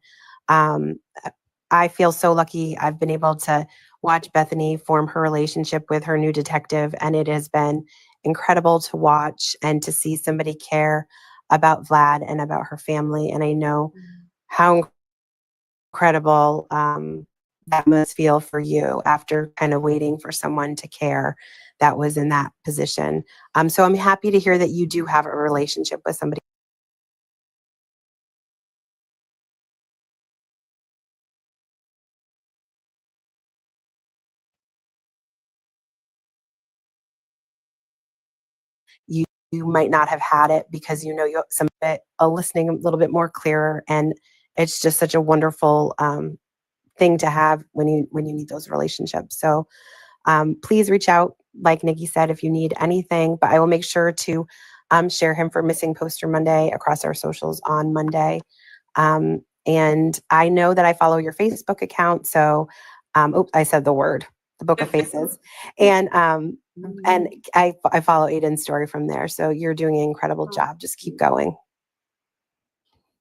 I feel so lucky. I've been able to watch Bethany form her relationship with her new detective, and it has been incredible to watch and to see somebody care about Vlad and about her family. And I know how incredible that must feel for you after kind of waiting for someone to care that was in that position. So I'm happy to hear that you do have a relationship with somebody. You might not have had it, because you know you some bit listening a little bit more clearer, and it's just such a wonderful thing to have when you need those relationships. So please reach out, like Nikki said, if you need anything. But I will make sure to share him for Missing Poster Monday across our socials on Monday. And I know that I follow your Facebook account, so I said the word, the Book of Faces, and I follow Aiden's story from there. So you're doing an incredible job. Just keep going.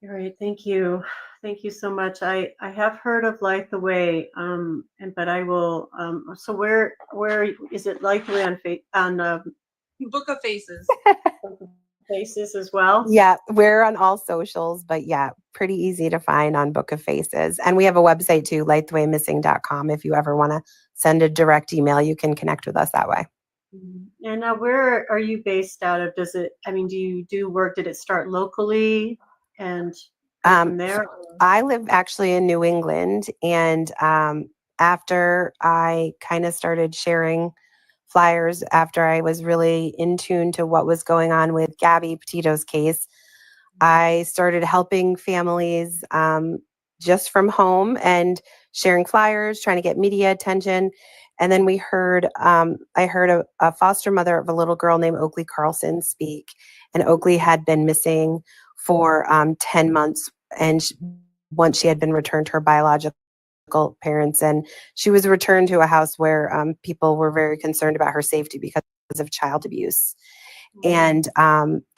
All right, thank you. Thank you so much. I have heard of Light the Way, but I will. So where is it? Light the Way on Book of Faces. Faces as well? Yeah, we're on all socials, but yeah, pretty easy to find on Book of Faces. And we have a website too, lightthewaymissing.com. If you ever want to send a direct email, you can connect with us that way. And now where are you based out of? Does it, I mean, do you do work? Did it start locally and go from there? I live actually in New England, and after I kind of started sharing flyers, after I was really in tune to what was going on with Gabby Petito's case, I started helping families just from home and sharing flyers, trying to get media attention. And then we heard, I heard a foster mother of a little girl named Oakley Carlson speak. And Oakley had been missing for 10 months. And once she had been returned to her biological parents, and she was returned to a house where people were very concerned about her safety because of child abuse. And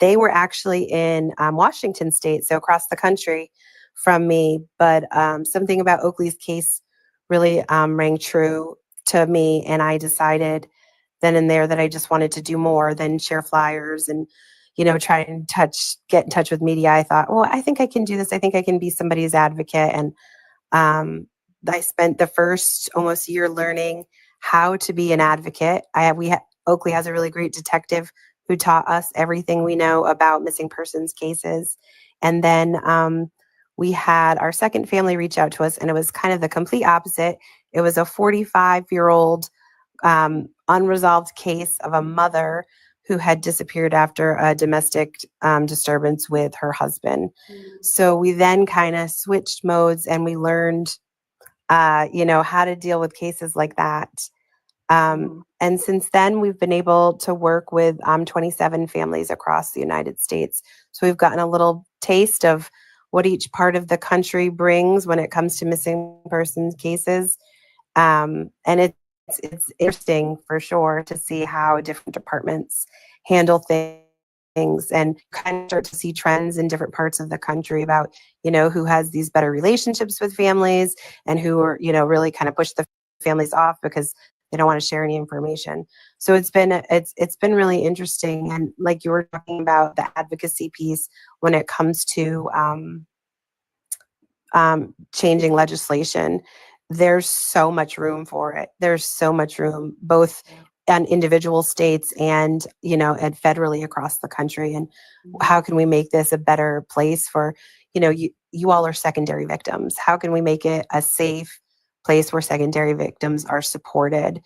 they were actually in Washington State, so across the country from me. But something about Oakley's case really rang true to me, and I decided then and there that I just wanted to do more than share flyers and, you know, try and get in touch with media. I thought, well, I think I can do this. I think I can be somebody's advocate. And I spent the first almost year learning how to be an advocate. Oakley has a really great detective who taught us everything we know about missing persons cases. And then we had our second family reach out to us, and it was kind of the complete opposite. It was a 45-year-old unresolved case of a mother who had disappeared after a domestic disturbance with her husband. So we then kind of switched modes, and we learned, you know, how to deal with cases like that. And since then, we've been able to work with 27 families across the United States. So we've gotten a little taste of what each part of the country brings when it comes to missing persons cases. And it's interesting for sure to see how different departments handle things and kind of start to see trends in different parts of the country about, you know, who has these better relationships with families and who are, you know, really kind of push the families off because they don't want to share any information. So it's been really interesting. And like you were talking about the advocacy piece when it comes to changing legislation, there's so much room for it. There's so much room, both on individual states and, you know, and federally across the country. And how can we make this a better place for, you know, you all are secondary victims. How can we make it a safe place where secondary victims are supported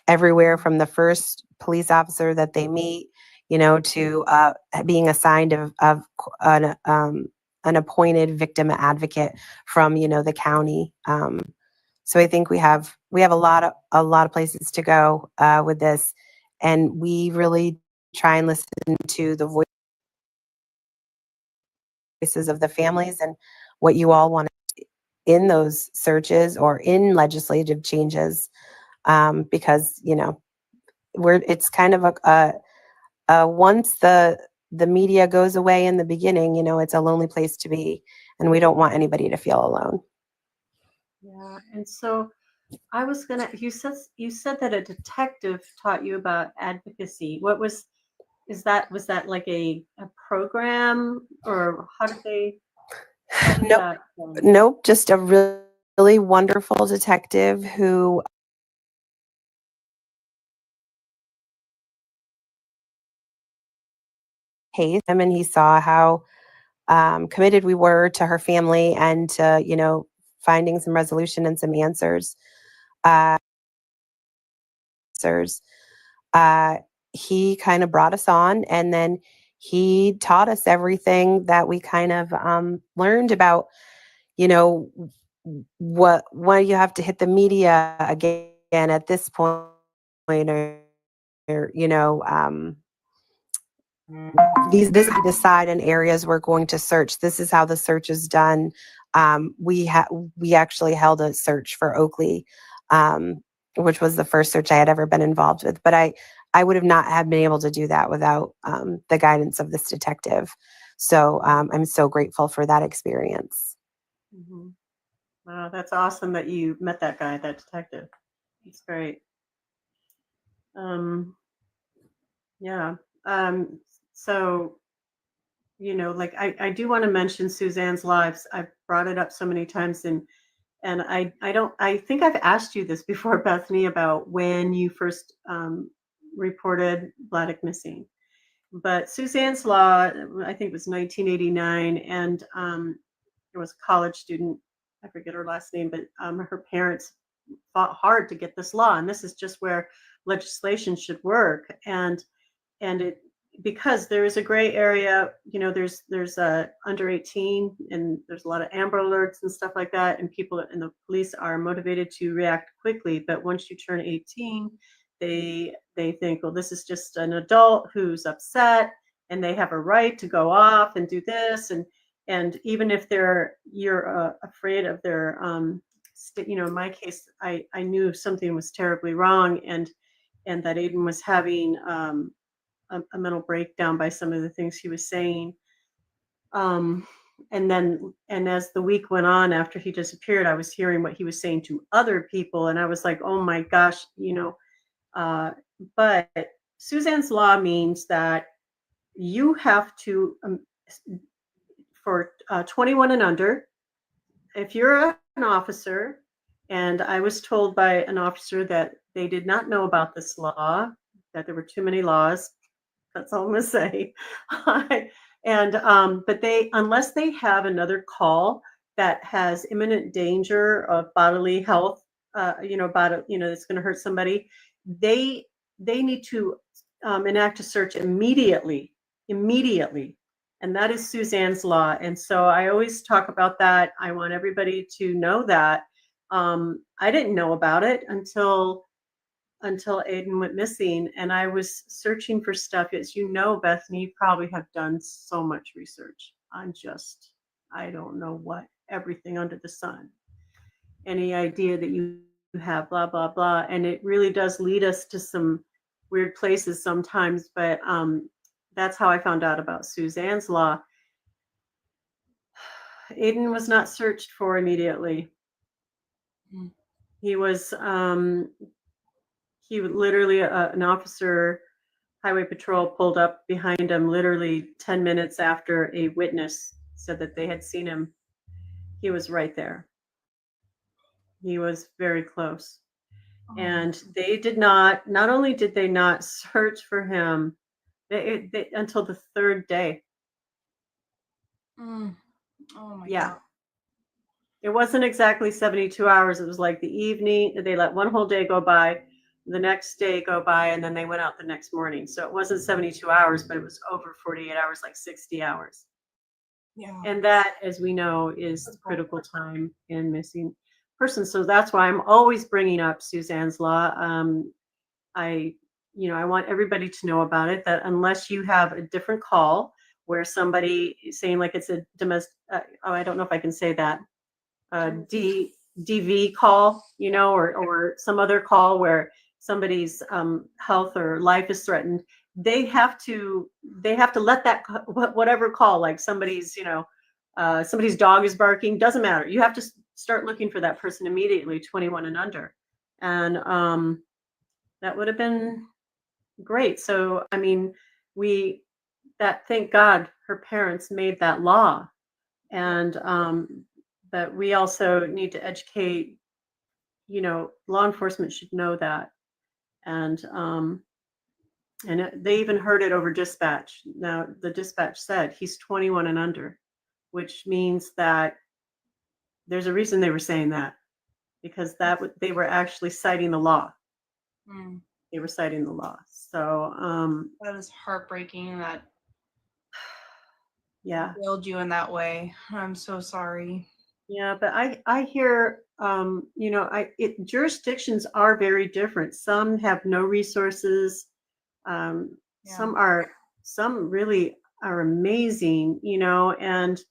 everywhere from the first police officer that they meet, you know, to being assigned of an appointed victim advocate from, you know, the county. So I think we have a lot of places to go with this, and we really try and listen to the voices of the families and what you all want in those searches or in legislative changes, because, you know, it's kind of a once the media goes away in the beginning, you know, it's a lonely place to be, and we don't want anybody to feel alone. Yeah, and so I was gonna. You said that a detective taught you about advocacy. Was that like a program, or how did they? Nope, just a really wonderful detective who hates him, and he saw how committed we were to her family and to, you know, finding some resolution and some answers. He kind of brought us on, and then he taught us everything that we kind of learned about, you know, when you have to hit the media again at this point, or you know, this decide in areas we're going to search. This is how the search is done. We actually held a search for Oakley, which was the first search I had ever been involved with. But I would have not have been able to do that without the guidance of this detective. So I'm so grateful for that experience. Mm-hmm. Wow, that's awesome that you met that guy, that detective. It's great. Yeah. So, you know, like I do want to mention Suzanne's lives. I've brought it up so many times, and I think I've asked you this before, Bethany, about when you first reported Bladdock missing. But Suzanne's Law, I think it was 1989, and there was a college student, I forget her last name, but her parents fought hard to get this law, and this is just where legislation should work. And it, because there is a gray area, there's under 18, and there's a lot of Amber Alerts and stuff like that, and people and the police are motivated to react quickly. But once you turn 18, they think, well, this is just an adult who's upset, and they have a right to go off and do this, and even if you're afraid of their in my case, I knew something was terribly wrong, and that Aiden was having a mental breakdown by some of the things he was saying. And as the week went on after he disappeared, I was hearing what he was saying to other people, and I was like, oh my gosh, but Suzanne's Law means that you have to, for 21 and under, if you're an officer, and I was told by an officer that they did not know about this law, that there were too many laws. That's all I'm going to say. And but unless they have another call that has imminent danger of bodily health, that's going to hurt somebody, they need to enact a search immediately, and that is Suzanne's Law. And so I always talk about that. I want everybody to know that. I didn't know about it until Aiden went missing, and I was searching for stuff. As you know, Bethany, you probably have done so much research on just, I don't know what, everything under the sun. Any idea that you have, blah, blah, blah. And it really does lead us to some weird places sometimes, but that's how I found out about Suzanne's Law. Aiden was not searched for immediately. He was, he literally, an officer, Highway Patrol, pulled up behind him literally 10 minutes after a witness said that they had seen him. He was right there. He was very close. And they did not only did they not search for him, they until the third day. Oh my Yeah. God. It wasn't exactly 72 hours. It was like the evening. They let one whole day go by, the next day go by, and then they went out the next morning. So it wasn't 72 hours, but it was over 48 hours, like 60 hours. Yeah. And that, as we know, is the critical time in missing persons. So that's why I'm always bringing up Suzanne's Law. I want everybody to know about it, that unless you have a different call where somebody is saying, like, it's a domestic, I don't know if I can say that, DV call, or some other call where somebody's health or life is threatened, they have to let that, whatever call, like somebody's somebody's dog is barking, doesn't matter, you have to start looking for that person immediately, 21 and under. And that would have been great. So I mean, thank God her parents made that law. And but we also need to educate, law enforcement should know that. And they even heard it over dispatch. Now, the dispatch said he's 21 and under, which means that there's a reason they were saying that, because they were actually citing the law. They were citing the law. So that is heartbreaking that yeah, failed you in that way. I'm so sorry. Yeah, but I hear, jurisdictions are very different. Some have no resources. Some really are amazing, and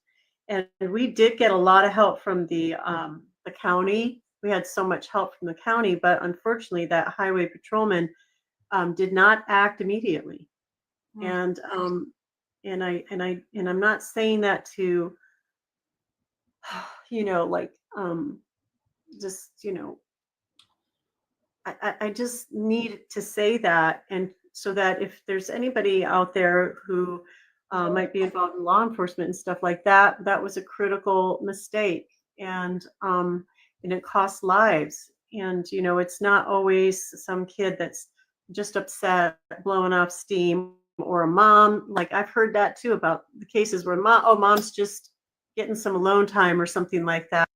we did get a lot of help from the county. We had so much help from the county, but unfortunately that highway patrolman did not act immediately. And I'm not saying that to, I just need to say that, and so that if there's anybody out there who might be involved in law enforcement and stuff like that, that was a critical mistake, and it costs lives. And it's not always some kid that's just upset, blowing off steam, or a mom. Like I've heard that too about the cases where mom's just getting some alone time or something like that.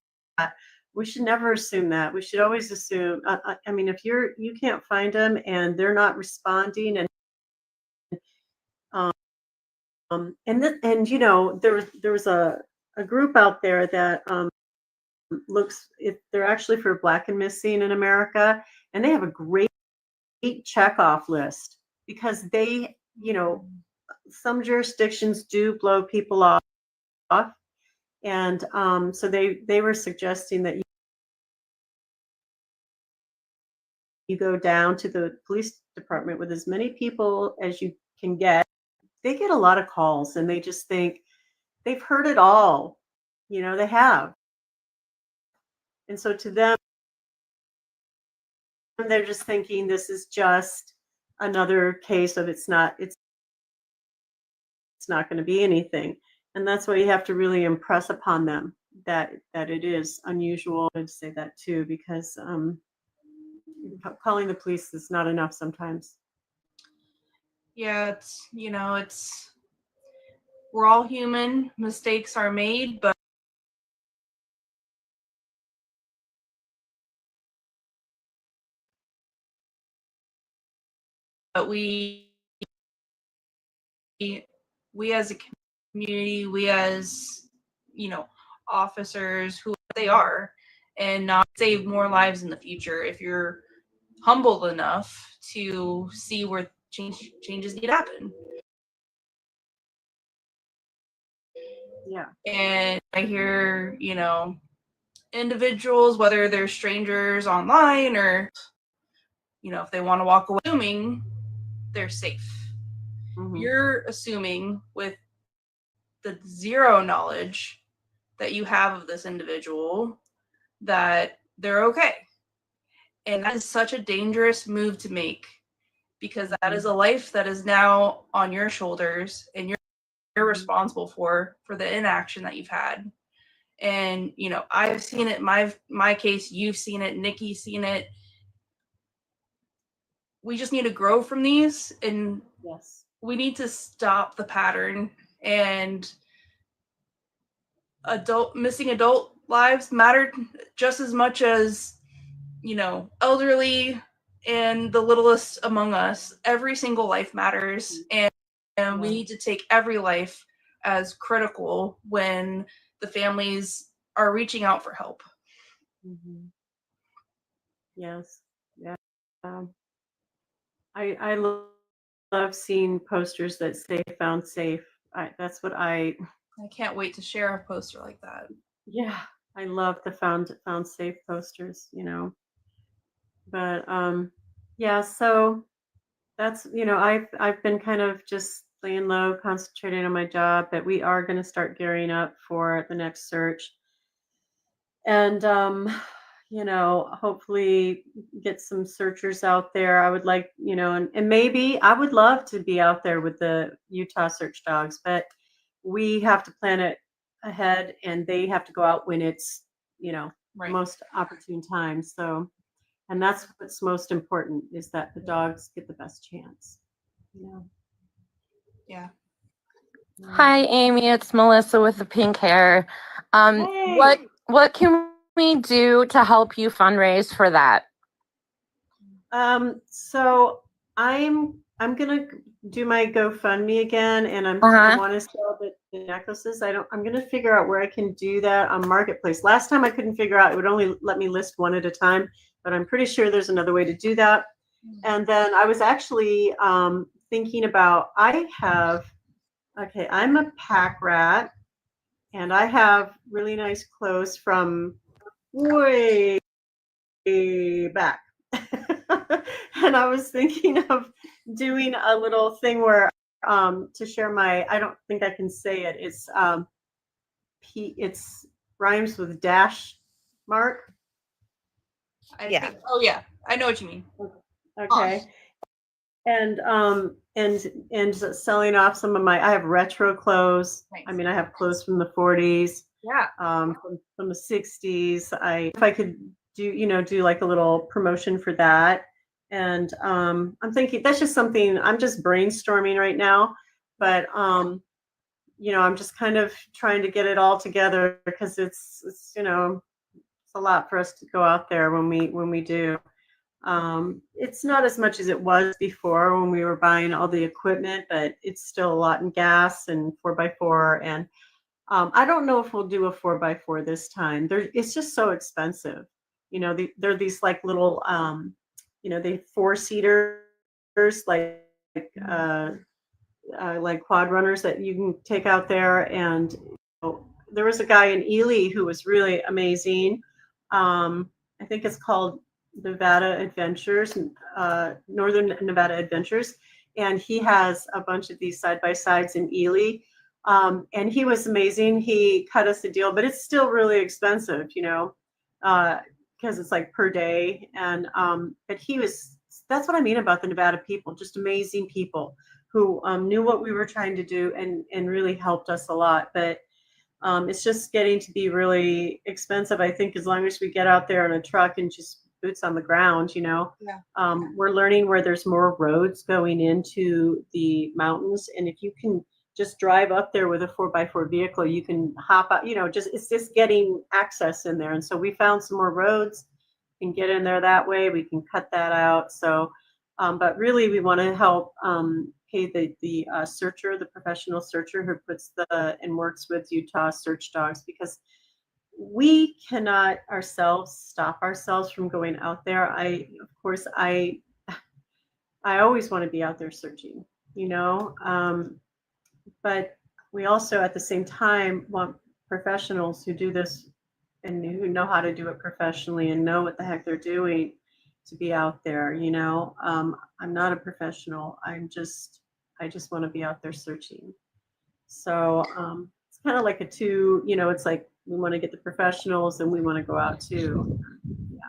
We should never assume that. We should always assume. I mean, if you can't find them and they're not responding, and and you know there was a group out there that looks, if they're actually for Black and Missing in America, and they have a great checkoff list because they, you know, some jurisdictions do blow people off, and so they were suggesting that you go down to the police department with as many people as you can get. They get a lot of calls and they just think they've heard it all. You know, they have. And so to them, they're just thinking this is just another case of it's not going to be anything. And that's why you have to really impress upon them that it is unusual. I'd say that too, because calling the police is not enough sometimes. Yeah, it's, we're all human. Mistakes are made, but we as a community, we as, officers, who they are, and not save more lives in the future if you're humble enough to see where changes need to happen. Yeah. And I hear, individuals, whether they're strangers online or, if they want to walk away, assuming they're safe. Mm-hmm. You're assuming with the zero knowledge that you have of this individual that they're okay. And that is such a dangerous move to make, because that is a life that is now on your shoulders, and you're responsible for the inaction that you've had. And, I've seen it in my case, you've seen it, Nikki's seen it. We just need to grow from these, and yes, we need to stop the pattern. And missing adult lives matter just as much as, elderly and the littlest among us. Every single life matters, and we need to take every life as critical when the families are reaching out for help. Mm-hmm. Yes. Yeah. I love seeing posters that say "found safe." That's what I can't wait to share a poster like that. Yeah, I love the found safe posters. But yeah. So that's I've been kind of just laying low, concentrating on my job, but we are going to start gearing up for the next search, and hopefully get some searchers out there. I would like, and maybe I would love to be out there with the Utah search dogs, but we have to plan it ahead, and they have to go out when it's, Right. most opportune time. So, and that's what's most important, is that the dogs get the best chance. Yeah. Hi, Amy. It's Melissa with the pink hair. Hey. What can we do to help you fundraise for that? So I'm gonna do my GoFundMe again, and I want to sell the necklaces. I'm gonna figure out where I can do that on Marketplace. Last time I couldn't figure out; it would only let me list one at a time. But I'm pretty sure there's another way to do that. And then I was actually thinking about, I'm a pack rat, and I have really nice clothes from way back. And I was thinking of doing a little thing where to share my, I don't think I can say it. It's rhymes with dash mark. Yeah. I know what you mean. Okay. And selling off some of I have retro clothes. Nice. I mean, I have clothes from the 40s. Yeah. From the 60s. If I could do like a little promotion for that, And I'm thinking that's just something I'm just brainstorming right now. But you know, I'm just kind of trying to get it all together because it's you know, it's a lot for us to go out there when we do. It's not as much as it was before when we were buying all the equipment, but it's still a lot in gas and 4x4. And I don't know if we'll do a 4x4 this time. It's just so expensive. You know, they're these like little, you know, they 4-seaters, like quad runners that you can take out there. And you know, there was a guy in Ely who was really amazing. I think it's called Nevada Adventures, Northern Nevada Adventures, and he has a bunch of these side-by-sides in Ely. And he was amazing. He cut us a deal, but it's still really expensive, you know, because it's like per day. And but that's what I mean about the Nevada people, just amazing people who knew what we were trying to do and really helped us a lot. But it's just getting to be really expensive. I think as long as we get out there in a truck and just boots on the ground, you know, we're learning where there's more roads going into the mountains. And if you can just drive up there with a 4x4 vehicle, you can hop out, you know, it's just getting access in there. And so we found some more roads, we can get in there that way. We can cut that out. So, but really we want to help pay the searcher, the professional searcher who puts and works with Utah search dogs, because we cannot ourselves stop ourselves from going out there. Of course, I always want to be out there searching, you know, but we also at the same time want professionals who do this and who know how to do it professionally and know what the heck they're doing to be out there, you know. I'm not a professional. I just want to be out there searching. So it's kind of like a two, you know, it's like we want to get the professionals and we want to go out too. Yeah.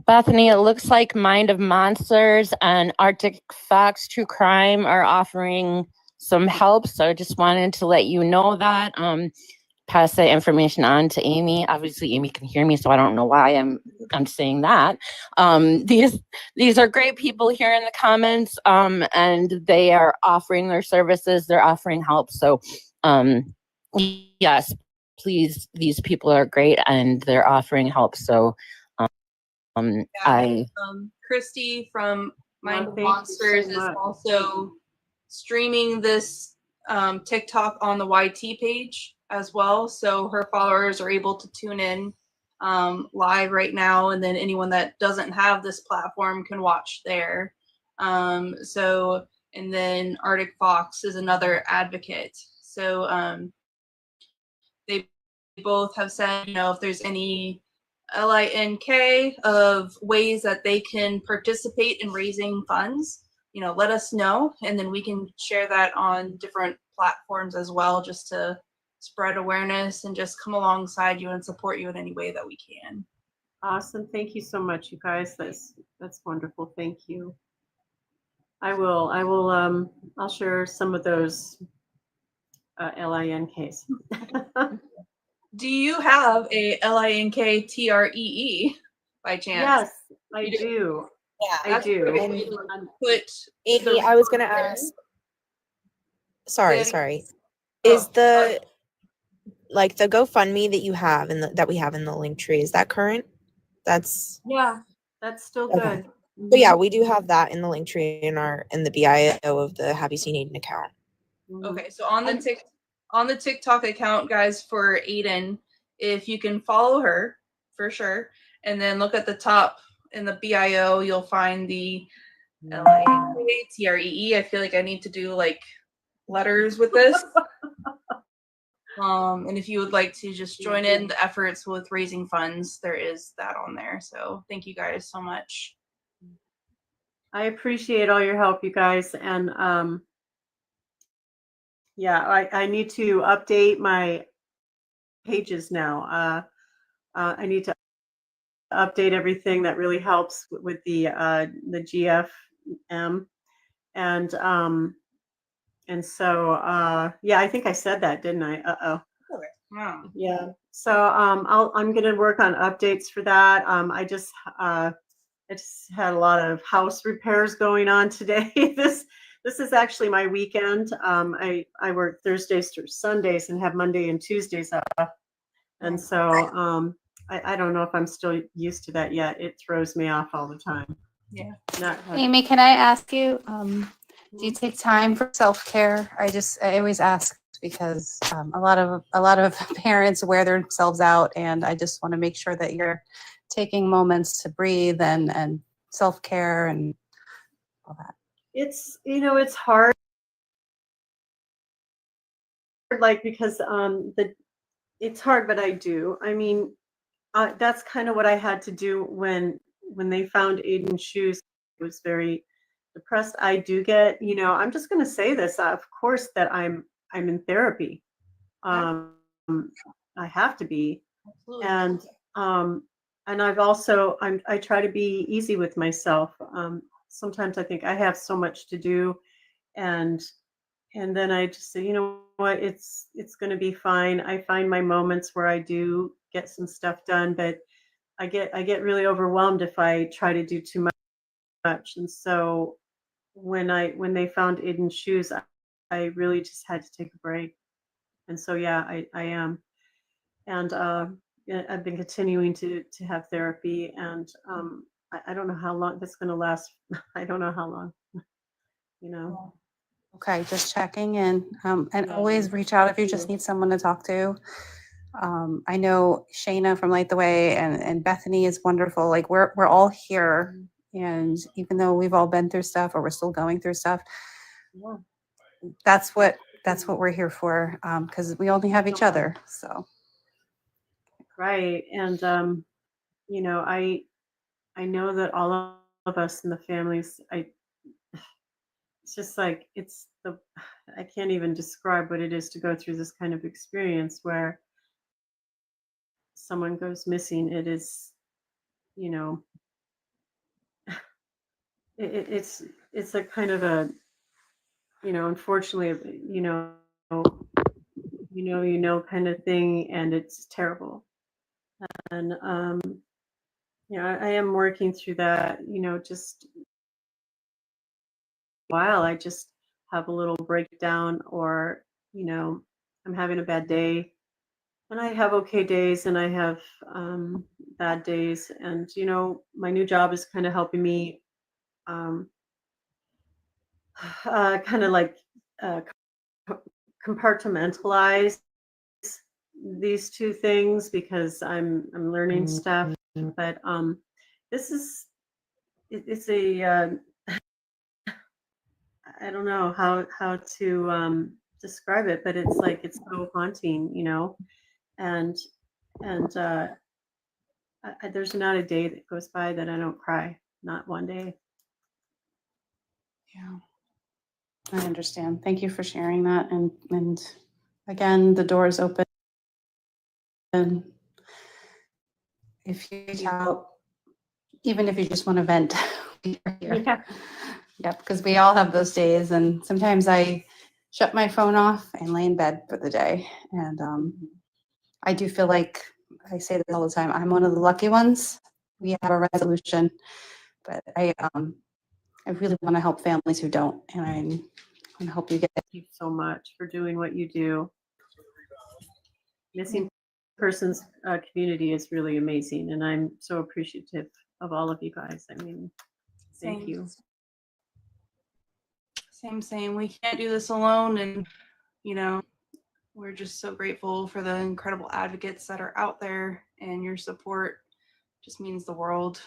Bethany, it looks like Mind of Monsters and ArcticFox True Crime are offering some help. So I just wanted to let you know that. Pass the information on to Amy. Obviously, Amy can hear me, so I don't know why I'm saying that. These are great people here in the comments, and they are offering their services. They're offering help. So, yes, please. These people are great, and they're offering help. So, Christy from Mind of Thank you Monsters so is much. also streaming this TikTok on the YT page as well, so her followers are able to tune in live right now, and then anyone that doesn't have this platform can watch there. So, and then ArcticFox is another advocate. So they both have said, you know, if there's any LINK of ways that they can participate in raising funds, you know, let us know, and then we can share that on different platforms as well, just to spread awareness and just come alongside you and support you in any way that we can. Awesome. Thank you so much, you guys. That's wonderful. Thank you. I'll share some of those LINKs. Do you have a LINKTREE by chance? Yes, I do. Yeah, I do. And Put Amy, I was gonna ask. Sorry. Is the the GoFundMe that you have that we have in the link tree, is that current? That's still okay. good. So yeah, we do have that in the link tree in the BIO of the Have You Seen Aiden account. Okay, so on the TikTok account, guys, for Aiden, if you can follow her for sure, and then look at the top in the BIO, you'll find the LINKTREE. I feel like I need to do like letters with this. And if you would like to just join in the efforts with raising funds, there is that on there. So thank you guys so much. I appreciate all your help, you guys. And yeah, I need to update my pages now. I need to update everything. That really helps with the GFM. And so yeah, I think I said that, didn't I? Wow. Yeah. So I'm going to work on updates for that. I I just had a lot of house repairs going on today. This is actually my weekend. I work Thursdays through Sundays and have Monday and Tuesdays off. And so I don't know if I'm still used to that yet. It throws me off all the time. Yeah. Amy, can I ask you, do you take time for self-care? I always ask because a lot of parents wear themselves out, and I just want to make sure that you're taking moments to breathe and self-care and all that. It's it's hard, like, because it's hard, but I do. I mean, that's kind of what I had to do when they found Aiden's shoes. I was very depressed. I do get, I'm just going to say this, of course, that I'm in therapy. I have to be. Absolutely. And I've also, I try to be easy with myself. Sometimes I think I have so much to do, and then I just say, you know what, it's going to be fine. I find my moments where I do get some stuff done, but I get really overwhelmed if I try to do too much. And so when they found Aiden's shoes, I really just had to take a break. And so yeah, I am. And I've been continuing to have therapy, and I don't know how long that's going to last. I don't know how long. Okay, just checking in. And Yeah. always reach out if you just need someone to talk to. I know Shayna from Light the Way and Bethany is wonderful. Like we're all here, and even though we've all been through stuff or we're still going through stuff, Yeah. that's what we're here for. Because we only have each other. So Right. And I know that all of us in the families, it's just like I can't even describe what it is to go through this kind of experience where someone goes missing. It is, it's a kind of a, unfortunately, kind of thing, and it's terrible. And I am working through that. Just a while I just have a little breakdown, or I'm having a bad day, and I have okay days, and I have bad days, and my new job is kind of helping me kind of like compartmentalize these two things, because I'm learning stuff. But this is it's a I don't know how to describe it, but it's like it's so haunting, and there's not a day that goes by that I don't cry, not one day. yeah, I understand. Thank you for sharing that. And again, the door is open. And if you reach out, even if you just want to vent, we are here. Yeah. Yep, because we all have those days, and sometimes I shut my phone off and lay in bed for the day. And I do feel like I say this all the time. I'm one of the lucky ones. We have a resolution, but I really want to help families who don't, and I'm going to help you get. Thank you so much for doing what you do. Missing persons community is really amazing, and I'm so appreciative of all of you guys. I mean, thank you. Same. We can't do this alone, and we're just so grateful for the incredible advocates that are out there, and your support just means the world.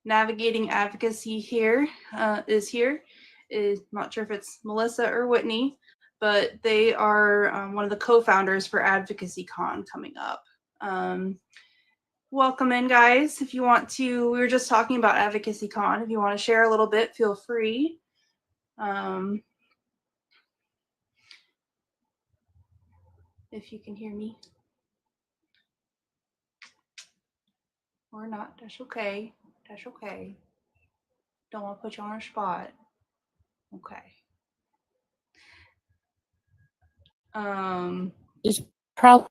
Navigating advocacy here is not sure if it's Melissa or Whitney, but they are one of the co-founders for Advocacy Con coming up. Welcome in, guys. If you want to, we were just talking about Advocacy Con. If you want to share a little bit, feel free. If you can hear me or not, that's okay. That's okay. Don't want to put you on a spot. Okay. There's probably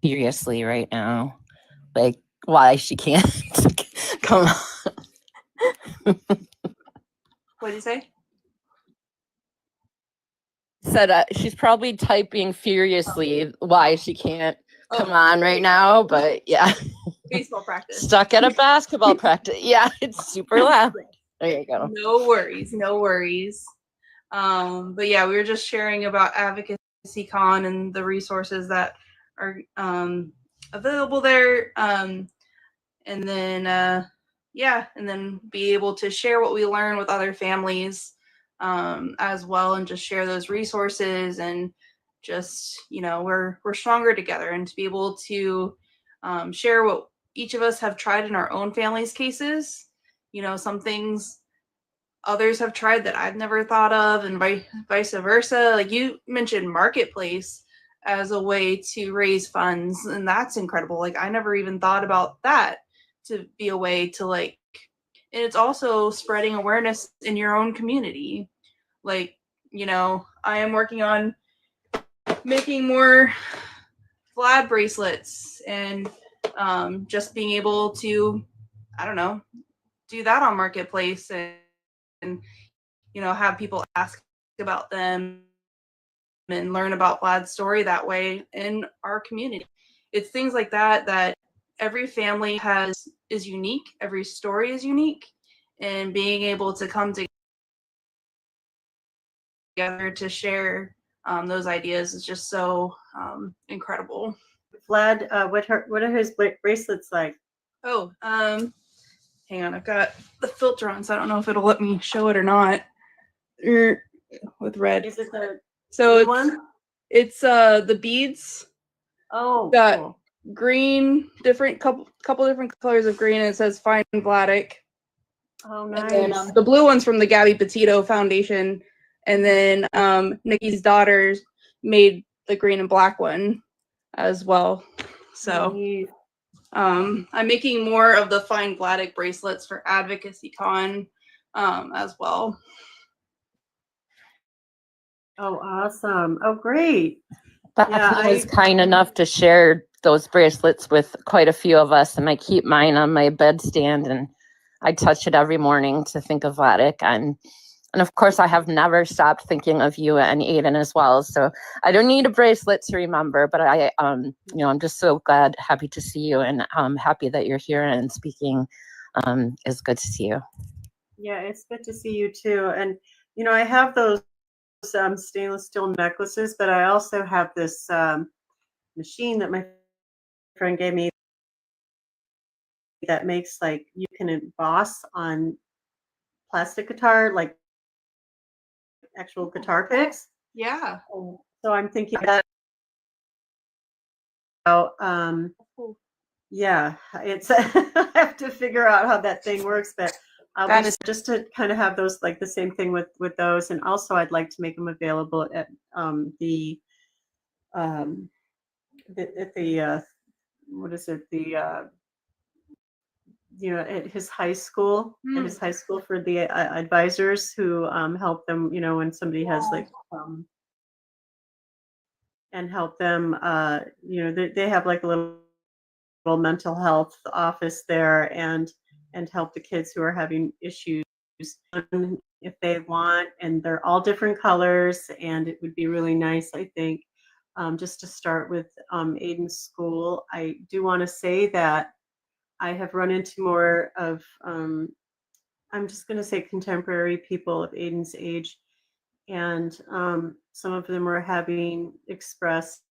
seriously right now, like why she can't. Come on. What did you say? Said she's probably typing furiously why she can't come on right now, but yeah. Baseball practice. Stuck at a basketball practice. Yeah, it's super loud. There you go. No worries, no worries. But yeah, we were just sharing about Advocacy Con and the resources that are available there. And then and then be able to share what we learn with other families as well, and just share those resources, and just, you know, we're stronger together, and to be able to share what each of us have tried in our own family's cases. You know, some things others have tried that I've never thought of, and vice versa. Like you mentioned Marketplace as a way to raise funds, and that's incredible. Like I never even thought about that to be a way to, like, and it's also spreading awareness in your own community. Like, you know, I am working on making more Vlad bracelets, and just being able to, I don't know, do that on Marketplace, and you know, have people ask about them and learn about Vlad's story that way in our community. It's things like that that every family is unique, every story is unique, and being able to come together to share those ideas is just so incredible. Vlad, what are his bracelets like? Oh, hang on, I've got the filter on, so I don't know if it'll let me show it or not. With red. Is it the So one? It's the beads. Oh, got cool. green, couple different colors of green, and it says Find Vladic. Oh, And nice. then the blue one's from the Gabby Petito Foundation, and then Nikki's daughters made the green and black one as well. So Neat. I'm making more of the Find Vladic bracelets for Advocacy Con as well. Oh, awesome. Oh, great. Bethany was kind enough to share those bracelets with quite a few of us, and I keep mine on my bedstand, and I touch it every morning to think of Vladic. And of course, I have never stopped thinking of you and Aiden as well. So I don't need a bracelet to remember, but I, you know, I'm just so glad, happy to see you, and I'm happy that you're here and speaking. It's good to see you. Yeah, it's good to see you too. And, you know, I have those stainless steel necklaces, but I also have this machine that my friend gave me that makes, like, you can emboss on plastic guitar, like actual guitar picks. Yeah. So I'm thinking about yeah, it's I have to figure out how that thing works, but just to kind of have those, like the same thing with those. And also I'd like to make them available at the what is it, the you know, at his high school, for the advisors who help them, you know, when somebody has like and help them, you know, they have like a little mental health office there, and help the kids who are having issues if they want. And they're all different colors, and it would be really nice, I think, just to start with Aiden's school. I do want to say that I have run into more of, I'm just going to say contemporary people of Aiden's age, and some of them are having expressed,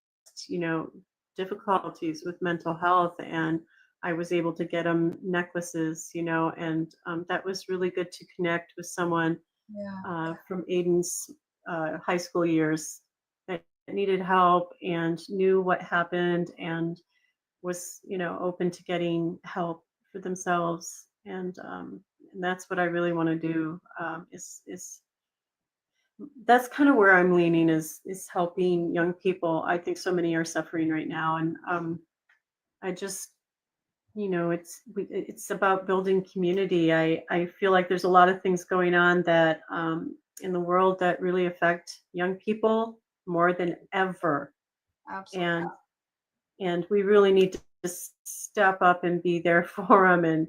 you know, difficulties with mental health, and I was able to get them necklaces, you know, and that was really good to connect with someone from Aiden's high school years that needed help and knew what happened, and was, you know, open to getting help for themselves. And that's what I really want to do, is that's kind of where I'm leaning, is helping young people. I think so many are suffering right now, and I just, you know, it's about building community. I feel like there's a lot of things going on that in the world that really affect young people more than ever. Absolutely. And we really need step up and be there for them,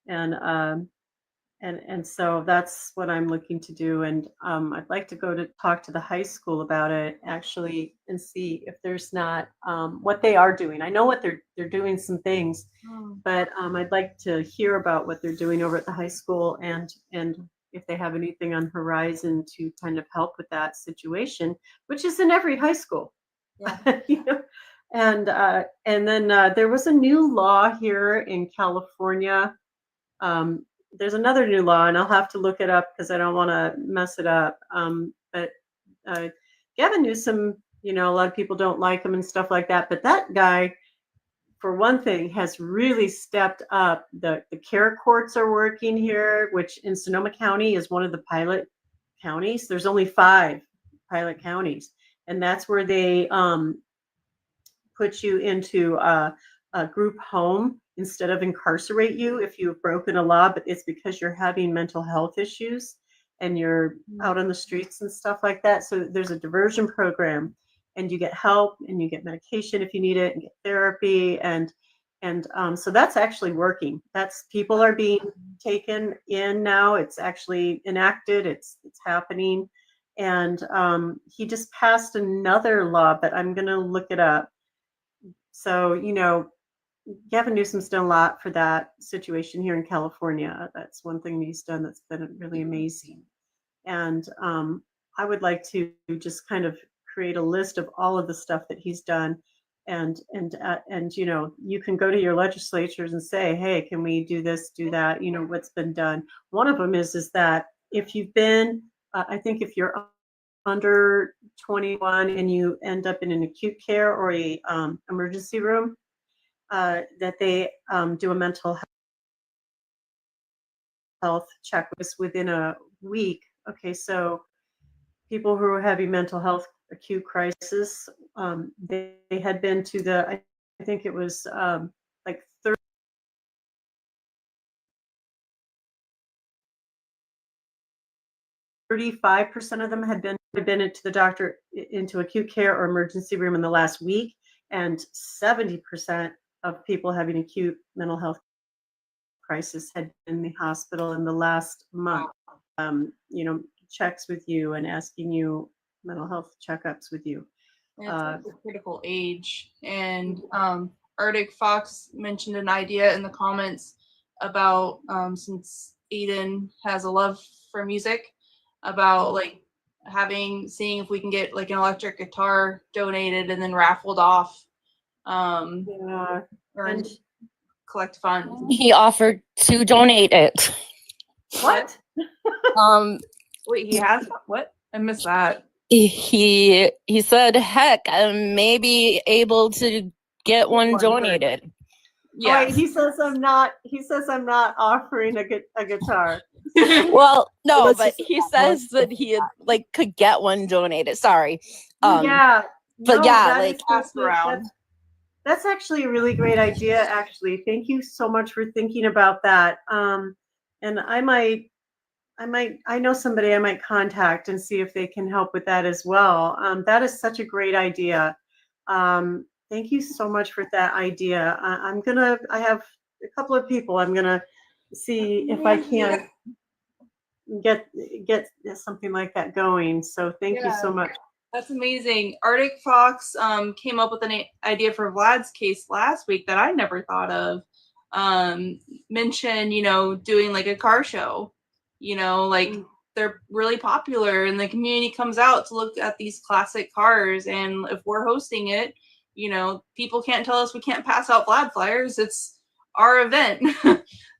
and so that's what I'm looking to do. And I'd like to go to talk to the high school about it actually and see if there's not what they are doing. I know what they're doing some things, but I'd like to hear about what they're doing over at the high school, and if they have anything on horizon to kind of help with that situation, which is in every high school. Yeah. You know? And then there was a new law here in California. There's another new law, and I'll have to look it up because I don't want to mess it up. But Gavin Newsom, a lot of people don't like him and stuff like that. But that guy, for one thing, has really stepped up. The care courts are working here, which in Sonoma County is one of the pilot counties. There's only 5 pilot counties, and that's where they put you into a group home instead of incarcerate you if you've broken a law, but it's because you're having mental health issues and you're out on the streets and stuff like that. So there's a diversion program, and you get help and you get medication if you need it, and get therapy, and so that's actually working. People are being taken in now. It's actually enacted. It's happening, and he just passed another law, but I'm going to look it up. So, Gavin Newsom's done a lot for that situation here in California. That's one thing he's done that's been really amazing. And I would like to just kind of create a list of all of the stuff that he's done. And you can go to your legislatures and say, hey, can we do this, do that? What's been done. One of them is that if you've been, I think if you're under 21 and you end up in an acute care or a emergency room, that they do a mental health check within a week. Okay, so people who are having mental health acute crisis, they had been to I think it was like 35% of them had been into the doctor, into acute care or emergency room in the last week, and 70% of people having acute mental health crisis had been in the hospital in the last month. Checks with you and asking you mental health checkups with you. It's like a critical age. And ArcticFox mentioned an idea in the comments about since Aiden has a love for music, about seeing if we can get like an electric guitar donated and then raffled off, or collect funds. He offered to donate it. What? Wait, he has what? I missed that. He said, heck, I may be able to get one donated. Yeah. Wait, he says I'm not offering a guitar. Well, no, but he says that he could get one donated. Sorry. Yeah. But no, yeah, ask around. That's actually a really great idea, actually. Thank you so much for thinking about that. And I know somebody I might contact and see if they can help with that as well. That is such a great idea. Thank you so much for that idea. I have a couple of people. I'm gonna see if I can get something like that going. So thank you so much. That's amazing. ArcticFox came up with an idea for Vlad's case last week that I never thought of. Mention, doing like a car show. They're really popular and the community comes out to look at these classic cars, and if we're hosting it, people can't tell us we can't pass out Vlad flyers. It's our event.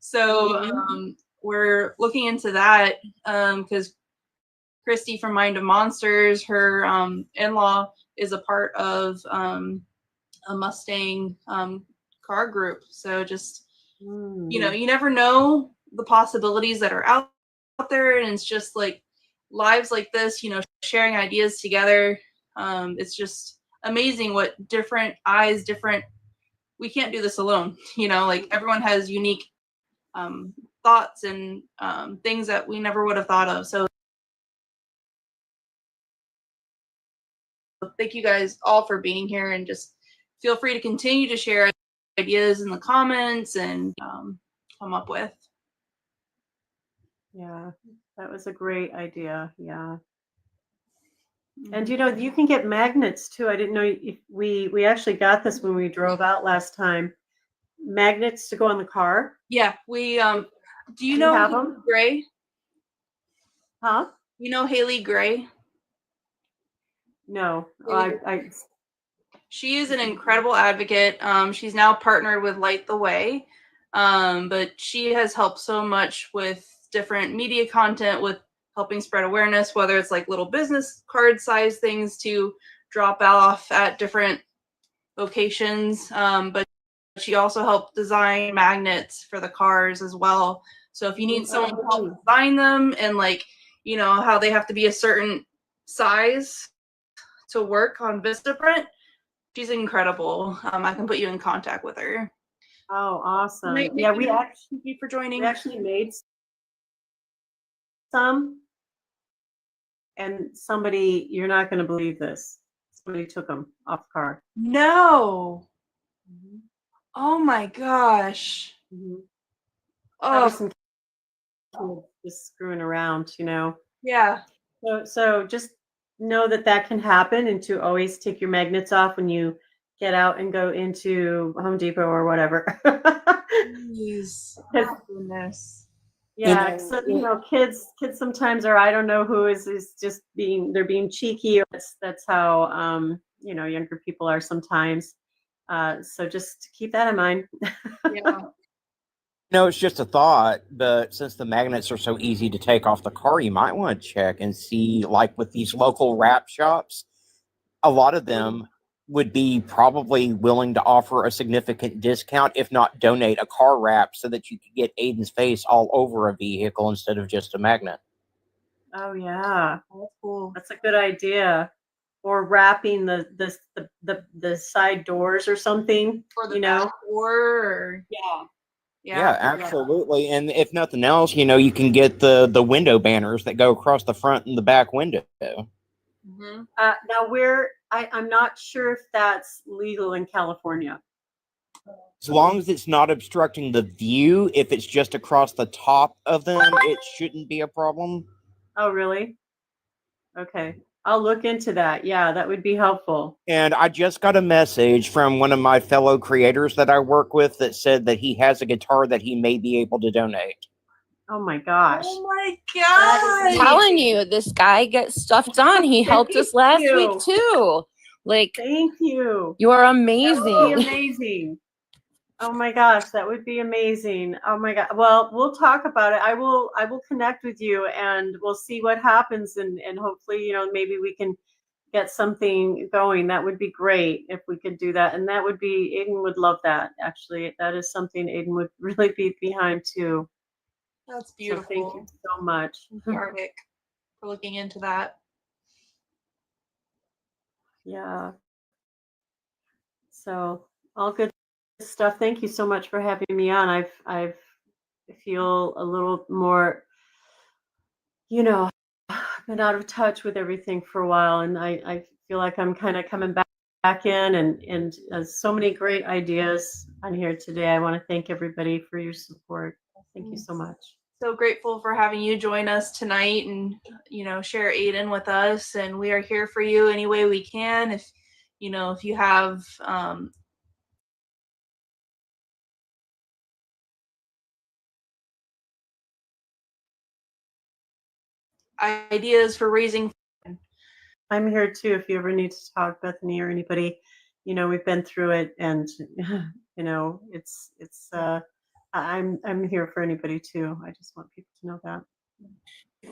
So we're looking into that because Christy from Mind of Monsters, her in-law is a part of a Mustang car group. So just you never know the possibilities that are out there, and it's just like lives like this, sharing ideas together. It's just amazing what different eyes, we can't do this alone. Everyone has unique thoughts and things that we never would have thought of. So thank you guys all for being here, and just feel free to continue to share ideas in the comments and come up with. Yeah, that was a great idea. Yeah. And you know, you can get magnets too. I didn't know if we actually got this when we drove out last time. Magnets to go on the car. Yeah, we do you You know have Haley 'em? Gray? Huh? You know Haley Gray? No. She is an incredible advocate. She's now partnered with Light the Way, but she has helped so much with different media content, with helping spread awareness, whether it's like little business card size things to drop off at different locations. But she also helped design magnets for the cars as well. So if you need someone to help design them, and like, you know, how they have to be a certain size to work on Vistaprint, she's incredible. I can put you in contact with her. Oh, awesome. Thank Yeah, you for joining. we actually made some, and somebody, you're not going to believe this, somebody took them off the car. No. Oh my gosh. Probably Oh some kids just screwing around, you know. yeah. So just know that that can happen, and to always take your magnets off when you get out and go into Home Depot or whatever. Jeez. Oh, goodness. Yeah, so you know, kids sometimes are, I don't know who is just they're being cheeky, or that's how you know, younger people are sometimes. So just keep that in mind. Yeah. No, it's just a thought, but since the magnets are so easy to take off the car, you might want to check and see, like with these local wrap shops, a lot of them would be probably willing to offer a significant discount, if not donate a car wrap, so that you could get Aiden's face all over a vehicle instead of just a magnet. Oh yeah, that's cool. That's a good idea. Or wrapping the side doors or something, For the you know. back door, or Yeah, absolutely. And if nothing else, you know, you can get the window banners that go across the front and the back window. Now, I'm not sure if that's legal in California. As long as it's not obstructing the view, if it's just across the top of them, it shouldn't be a problem. Oh, really? Okay. I'll look into that. Yeah, that would be helpful. And I just got a message from one of my fellow creators that I work with that said that he has a guitar that he may be able to donate. Oh my gosh. Oh my gosh. I'm telling you, this guy gets stuff done. He helped us last week too. Like, thank you. You are amazing. That would be amazing. Oh my gosh, that would be amazing. Oh my God. Well, we'll talk about it. I will connect with you, and we'll see what happens, and hopefully, you know, maybe we can get something going. That would be great if we could do that. And that would be, Aiden would love that. Actually, that is something Aiden would really be behind too. That's beautiful. So thank you so much. Arctic, for looking into that. Yeah. So all good stuff. Thank you so much for having me on. I feel a little more, you know, been out of touch with everything for a while, and I feel like I'm kind of coming back in, and so many great ideas on here today. I want to thank everybody for your support. Thank you so much. So grateful for having you join us tonight, and, you know, share Aiden with us. And we are here for you any way we can. If, you know, if you have ideas for raising, I'm here too if you ever need to talk, Bethany, or anybody. You know, we've been through it, and you know, it's I'm here for anybody too. I just want people to know that.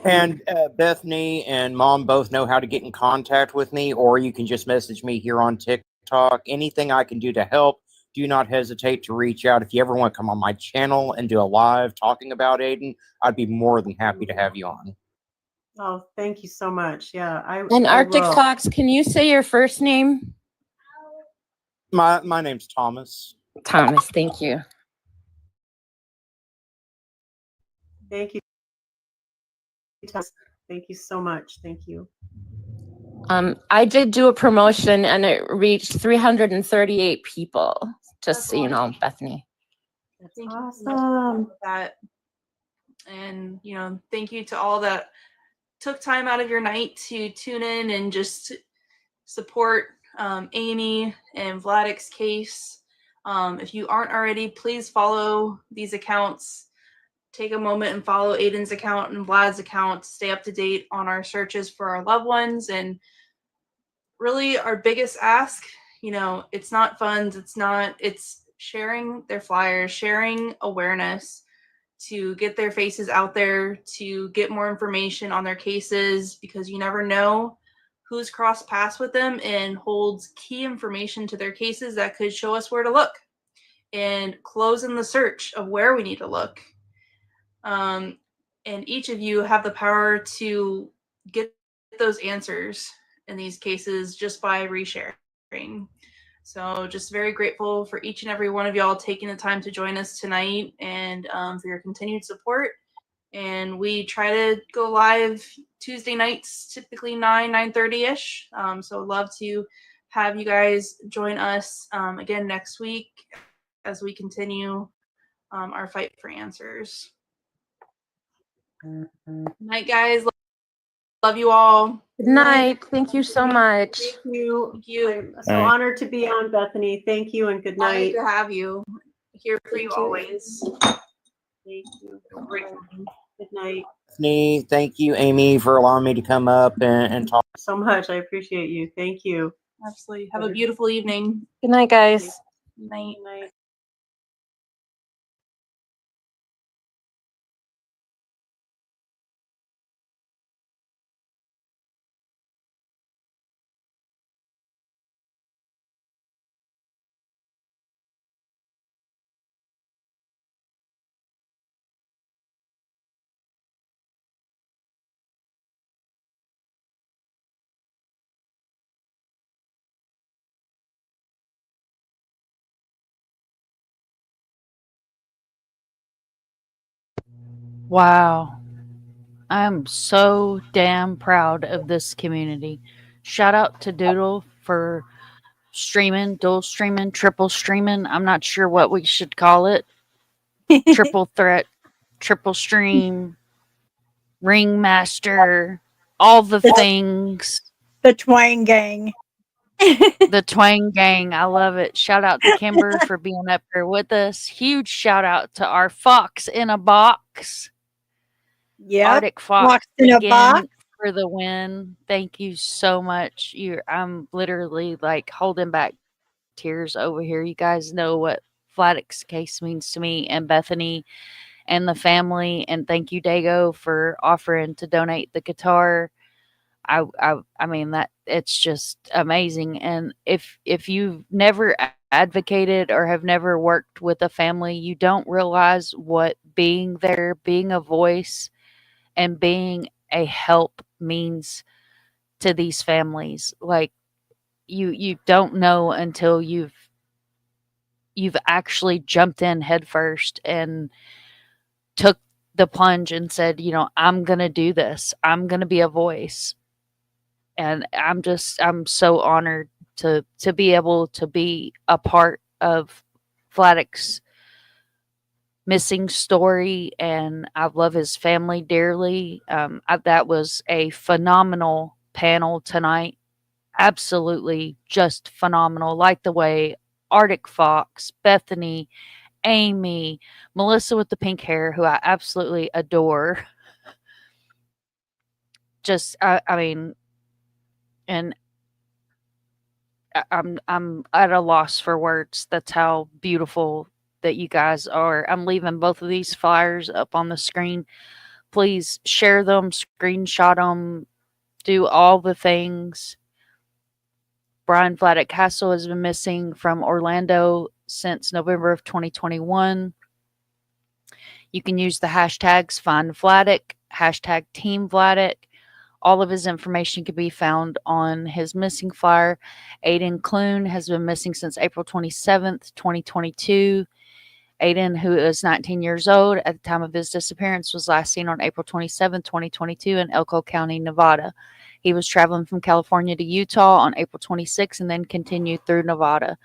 And Bethany and Mom both know how to get in contact with me, or you can just message me here on TikTok. Anything I can do to help, do not hesitate to reach out. If you ever want to come on my channel and do a live talking about Aiden, I'd be more than happy to have you on. Oh, thank you so much. Yeah, And ArcticFox, can you say your first name? My name's Thomas. Thomas, thank you. Thank you. Thank you so much. Thank you. I did do a promotion, and it reached 338 people Just so you know, Bethany. Thank Awesome. you so much for that. And, thank you to all that took time out of your night to tune in and just support Amy and Vladik's case. If you aren't already, please follow these accounts. Take a moment and follow Aiden's account and Vlad's account to stay up to date on our searches for our loved ones. And really our biggest ask, it's not funds, it's sharing their flyers, sharing awareness to get their faces out there, to get more information on their cases, because you never know who's crossed paths with them and holds key information to their cases that could show us where to look and close in the search of where we need to look. And each of you have the power to get those answers in these cases just by resharing. So just very grateful for each and every one of y'all taking the time to join us tonight, and for your continued support. And we try to go live Tuesday nights, typically 9:30ish. So love to have you guys join us again next week as we continue our fight for answers. Night, guys. Love you all. Good night. Thank you so much. Thank you. Thank you. I'm so honored to be on, Bethany. Thank you and good Honored night. to have you here for you Thank you. always. Thank you. Good night. Bethany, thank you, Amy, for allowing me to come up and talk. So much. I appreciate you. Thank you. Absolutely. Have a beautiful evening. Good night, guys. Good night. Good night. Wow. I'm so damn proud of this community. Shout out to Doodle for streaming, dual streaming, triple streaming. I'm not sure what we should call it. Triple threat, triple stream, ringmaster, all the things. The Twang Gang. The Twang Gang. I love it. Shout out to Kimber for being up here with us. Huge shout out to our Fox in a Box. Yeah. ArcticFox Fox in a again box. for the win. Thank you so much. I'm literally like holding back tears over here. You guys know what Vladik's case means to me and Bethany and the family. And thank you, Dago, for offering to donate the guitar. I mean that it's just amazing. And if you've never advocated or have never worked with a family, you don't realize what being there, being a voice, and being a help means to these families. Like you don't know until you've actually jumped in headfirst and took the plunge and said, I'm going to do this. I'm going to be a voice. And I'm so honored to be able to be a part of Vladik's missing story, and I love his family dearly. That was a phenomenal panel tonight. Absolutely just phenomenal. Like the way ArcticFox, Bethany, Amy, Melissa with the pink hair, who I absolutely adore. Just, I mean, and I'm at a loss for words. That's how beautiful that you guys are. I'm leaving both of these flyers up on the screen. Please share them, screenshot them, do all the things. Brian Vladik Hasel has been missing from Orlando since November of 2021. You can use the hashtags #FindVladik, #TeamVladik. All of his information can be found on his missing flyer. Aiden Clune has been missing since April 27th, 2022. Aiden, who is 19 years old at the time of his disappearance, was last seen on April 27th, 2022 in Elko County, Nevada. He was traveling from California to Utah on April 26th and then continued through Nevada.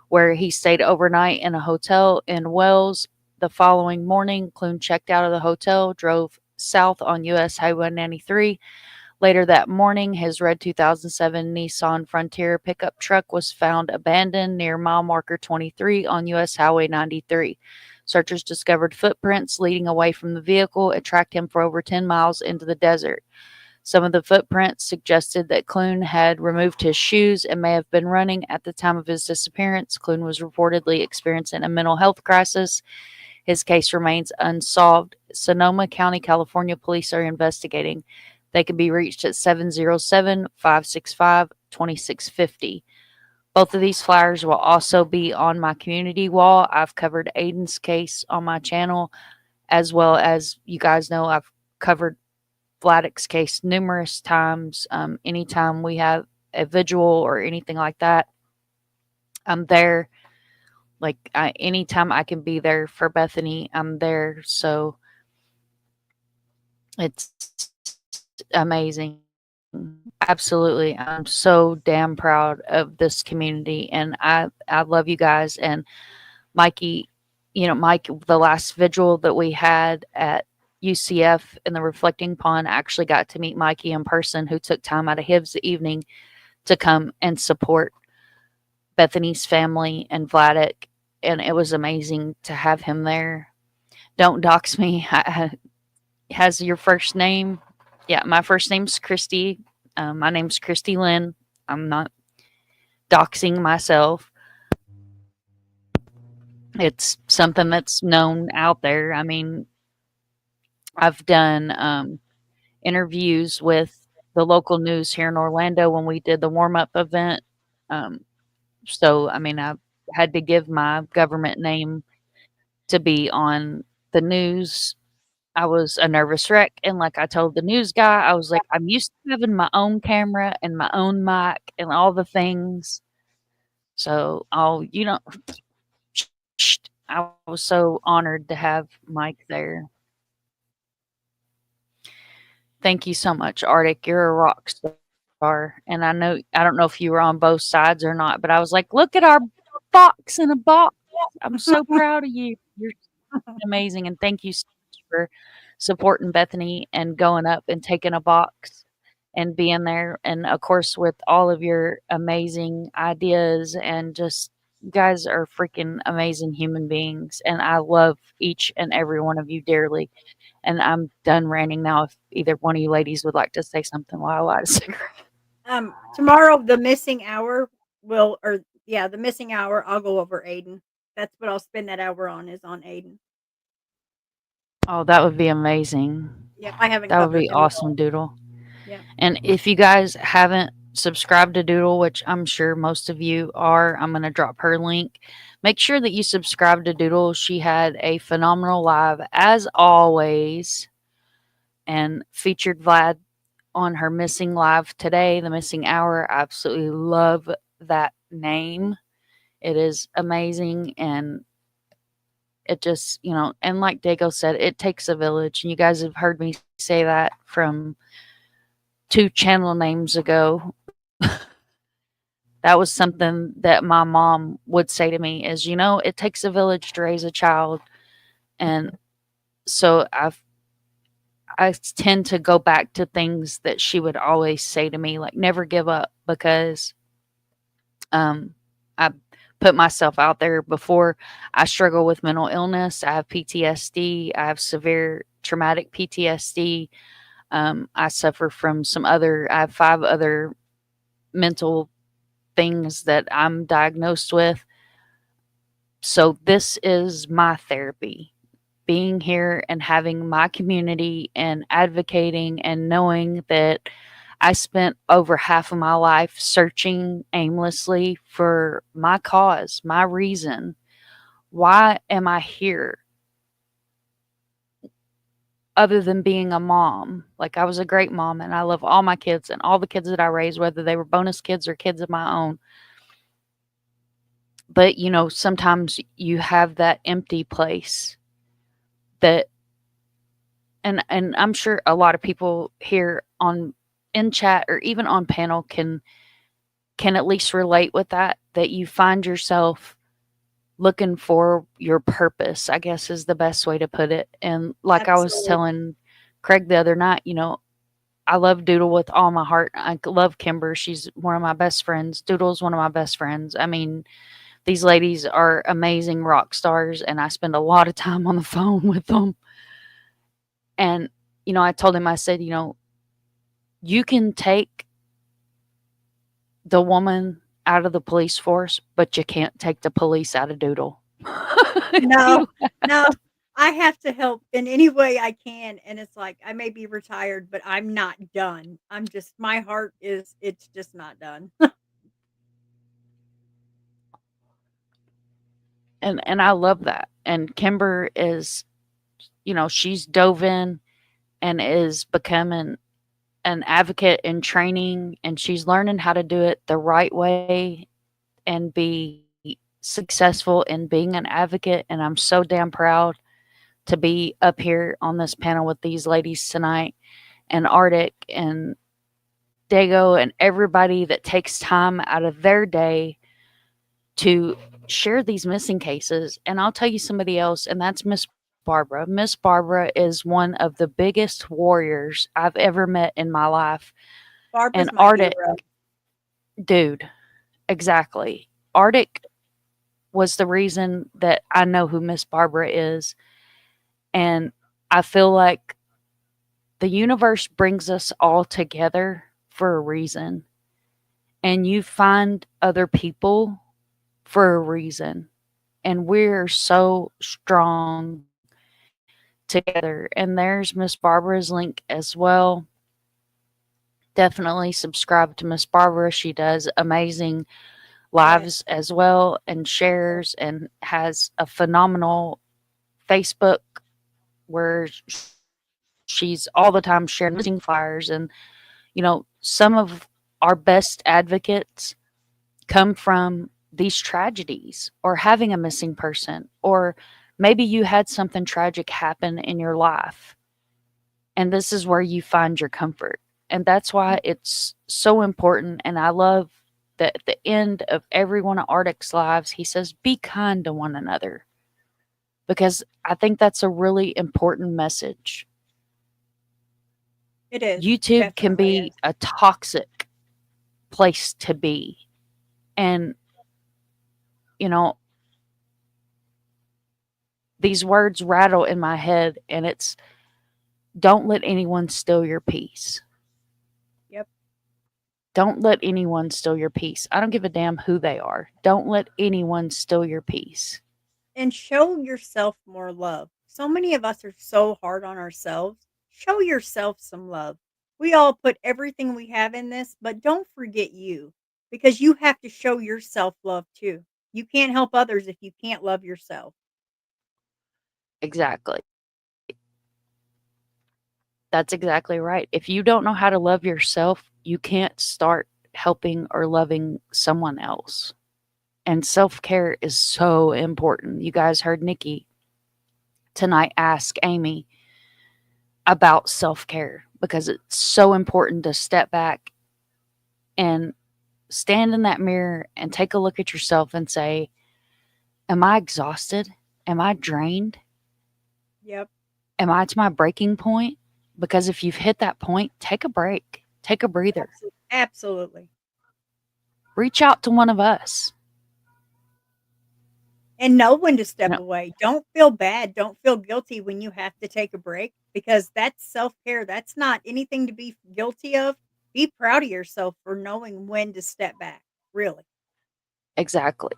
where he stayed overnight in a hotel in Wales. The following morning, Clune checked out of the hotel, drove south on US Highway 93. Later that morning, his red 2007 Nissan Frontier pickup truck was found abandoned near mile marker 23 on US Highway 93. Searchers discovered footprints leading away from the vehicle and tracked him for over 10 miles into the desert. Some of the footprints suggested that Clune had removed his shoes and may have been running at the time of his disappearance. Clune was reportedly experiencing a mental health crisis. His case remains unsolved. Sonoma County, California police are investigating. They can be reached at 707-565-2650. Both of these flyers will also be on my community wall. I've covered Aiden's case on my channel, as well as, you guys know, I've covered Vladek's case numerous times. Anytime we have a vigil or anything like that, I'm there. Like, anytime I can be there for Bethany, I'm there. So it's amazing. Absolutely. I'm so damn proud of this community, and I love you guys. And Mikey, Mike, the last vigil that we had at UCF in the Reflecting Pond, I actually got to meet Mikey in person, who took time out of his evening to come and support Bethany's family and Vladek, and it was amazing to have him there. Don't dox me. Has your first name? Yeah, my first name's Christy. My name's Christy Lynn. I'm not doxing myself. It's something that's known out there. I mean, I've done interviews with the local news here in Orlando when we did the warm-up event. So, I mean, I had to give my government name to be on the news. I was a nervous wreck, and like I told the news guy, I was like, I'm used to having my own camera and my own mic and all the things. So, I was so honored to have Mike there. Thank you so much, Arctic. You're a rock star. And I don't know if you were on both sides or not, but I was like, look at our fox in a box. I'm so proud of you. You're amazing. And thank you so much for supporting Bethany and going up and taking a box and being there. And of course, with all of your amazing ideas, and just, you guys are freaking amazing human beings. And I love each and every one of you dearly. And I'm done ranting now. If either one of you ladies would like to say something while I light a cigarette. Tomorrow, the missing hour the missing hour, I'll go over Aiden. That's what I'll spend that hour on, is on Aiden. Oh, that would be amazing. Yeah, I haven't. That would covered be him at all. awesome, Doodle. Yeah. And if you guys haven't subscribed to Doodle, which I'm sure most of you are, I'm going to drop her link. Make sure that you subscribe to Doodle. She had a phenomenal live, as always, and featured Vlad on her missing live today, the missing hour. I absolutely love that name. It is amazing, and it just, and like Dago said, it takes a village. And you guys have heard me say that from 2 channel names ago. That was something that my mom would say to me is, it takes a village to raise a child. And so I tend to go back to things that she would always say to me, like, never give up, because I put myself out there before. I struggle with mental illness. I have PTSD. I have severe traumatic PTSD. I suffer from I have 5 other mental things that I'm diagnosed with. So this is my therapy. Being here and having my community and advocating and knowing that I spent over half of my life searching aimlessly for my cause, my reason. Why am I here? Other than being a mom. Like, I was a great mom, and I love all my kids and all the kids that I raised, whether they were bonus kids or kids of my own. But, sometimes you have that empty place that, and I'm sure a lot of people here in chat or even on panel can at least relate with that you find yourself looking for your purpose, I guess is the best way to put it. And like I was Absolutely. telling Craig the other night, I love Doodle with all my heart. I love Kimber. She's one of my best friends. Doodle's one of my best friends. I mean, these ladies are amazing rock stars, and I spend a lot of time on the phone with them. And, I told him, I said, you can take the woman out of the police force, but you can't take the police out of Doodle. No, no, I have to help in any way I can, and it's like, I may be retired, but I'm not done. My heart it's just not done. And I love that. And Kimber is, she's dove in and is becoming an advocate in training, and she's learning how to do it the right way and be successful in being an advocate. And I'm so damn proud to be up here on this panel with these ladies tonight, and Arctic and Dago and everybody that takes time out of their day to share these missing cases. And I'll tell you somebody else, and that's Miss Barbara. Miss Barbara is one of the biggest warriors I've ever met in my life. Barbara's And my Arctic, hero. dude, exactly. Arctic was the reason that I know who Miss Barbara is. And I feel like the universe brings us all together for a reason. And you find other people for a reason. And we're so strong together. And there's Miss Barbara's link as well. Definitely subscribe to Miss Barbara. She does amazing lives as well, and shares, and has a phenomenal Facebook where she's all the time sharing missing flyers. And some of our best advocates come from these tragedies, or having a missing person, or maybe you had something tragic happen in your life, and this is where you find your comfort. And that's why it's so important. And I love that at the end of every one of Arctic's lives, he says, be kind to one another, because I think that's a really important message. It is. YouTube can Definitely be is. a toxic place to be. And, these words rattle in my head, and it's, don't let anyone steal your peace. Yep. Don't let anyone steal your peace. I don't give a damn who they are. Don't let anyone steal your peace. And show yourself more love. So many of us are so hard on ourselves. Show yourself some love. We all put everything we have in this, but don't forget you, because you have to show yourself love too. You can't help others if you can't love yourself. Exactly. That's exactly right. If you don't know how to love yourself, you can't start helping or loving someone else. And self-care is so important. You guys heard Nikki tonight ask Amy about self-care, because it's so important to step back and stand in that mirror and take a look at yourself and say, am I exhausted? Am I drained? Yep. Am I to my breaking point? Because if you've hit that point, take a break, take a breather. Absolutely. Reach out to one of us. And know when to step No. away. Don't feel bad. Don't feel guilty when you have to take a break, because that's self-care. That's not anything to be guilty of. Be proud of yourself for knowing when to step back. Really. Exactly.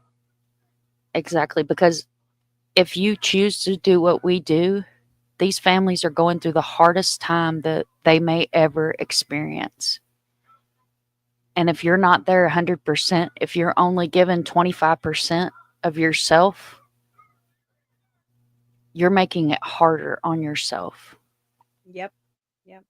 Exactly. Because if you choose to do what we do, these families are going through the hardest time that they may ever experience. And if you're not there 100%, if you're only given 25% of yourself, you're making it harder on yourself. Yep. Yep.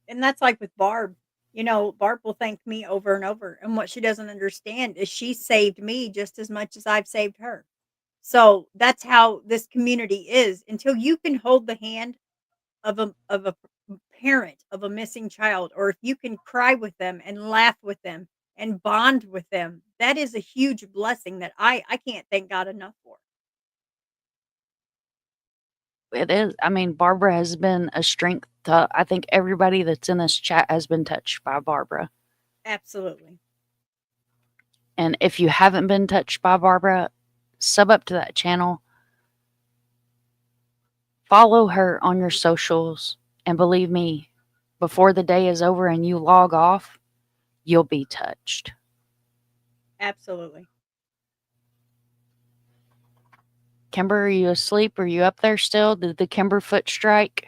And that's like with Barb. Barb will thank me over and over. And what she doesn't understand is she saved me just as much as I've saved her. So that's how this community is. Until you can hold the hand of a parent of a missing child, or if you can cry with them and laugh with them and bond with them. That is a huge blessing that I can't thank God enough for. It is. I mean, Barbara has been a strength to, I think everybody that's in this chat has been touched by Barbara. Absolutely. And if you haven't been touched by Barbara, sub up to that channel. Follow her on your socials. And believe me, before the day is over and you log off, you'll be touched. Absolutely. Kimber, are you asleep? Are you up there still? Did the Kimber foot strike?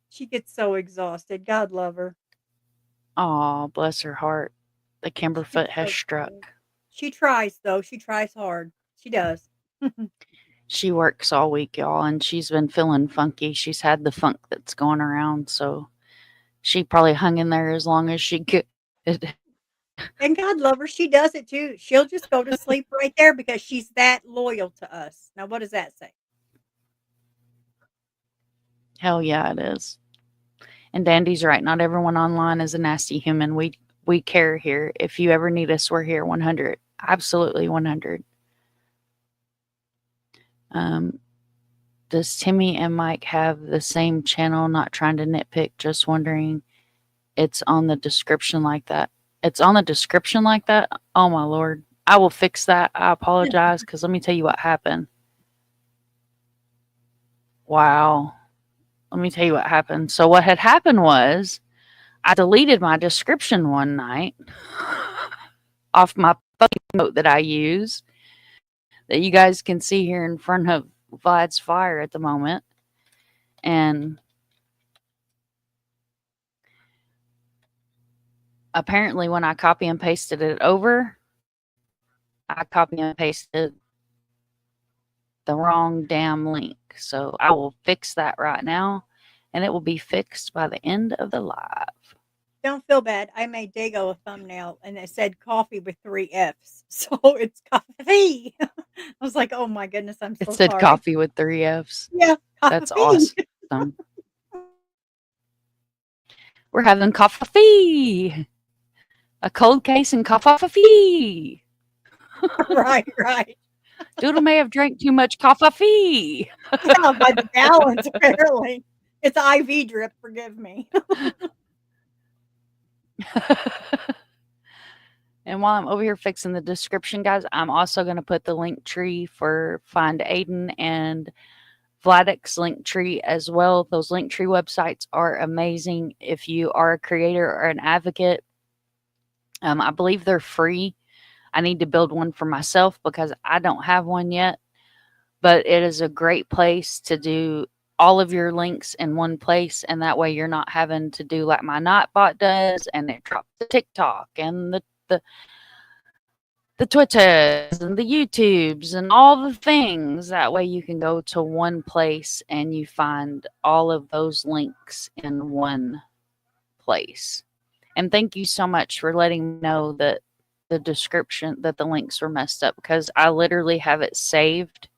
She gets so exhausted. God love her. Oh, bless her heart. The Kimber She foot gets has so struck. tired. She tries, though. She tries hard. She does. She works all week, y'all, and she's been feeling funky. She's had the funk that's going around, so she probably hung in there as long as she could. And God love her. She does it too. She'll just go to sleep right there because she's that loyal to us. Now, what does that say? Hell yeah, it is. And Dandy's right. Not everyone online is a nasty human. We care here. If you ever need us, we're here. 100. Absolutely 100. Does Timmy and Mike have the same channel? Not trying to nitpick, just wondering. It's on the description like that. It's on the description like that? Oh my Lord. I will fix that. I apologize because let me tell you what happened. Wow. Let me tell you what happened. So what had happened was I deleted my description one night off my fucking note that I use that you guys can see here in front of Vlad's fire at the moment. And apparently when I copy and pasted it over, I copy and pasted the wrong damn link. So I will fix that right now, and it will be fixed by the end of the live. Don't feel bad. I made Dago a thumbnail and it said coffee with 3 F's. So it's coffee. I was like, oh my goodness, I'm so It said sorry. coffee with 3 F's. Yeah, coffee. That's awesome. We're having coffee. A cold case and coffee. Right, right. Doodle may have drank too much coffee. Yeah, by the gallons, apparently. It's IV drip, forgive me. And while I'm over here fixing the description, guys, I'm also going to put the link tree for Find Aiden and Vladek's link tree as well. Those link tree websites are amazing if you are a creator or an advocate. I believe they're free. I need to build one for myself because I don't have one yet. But it is a great place to do all of your links in one place, and that way you're not having to do like my Nightbot does, and it drops the TikTok and the Twitters and the YouTubes and all the things. That way you can go to one place and you find all of those links in one place. And thank you so much for letting me know that the description, that the links were messed up, because I literally have it saved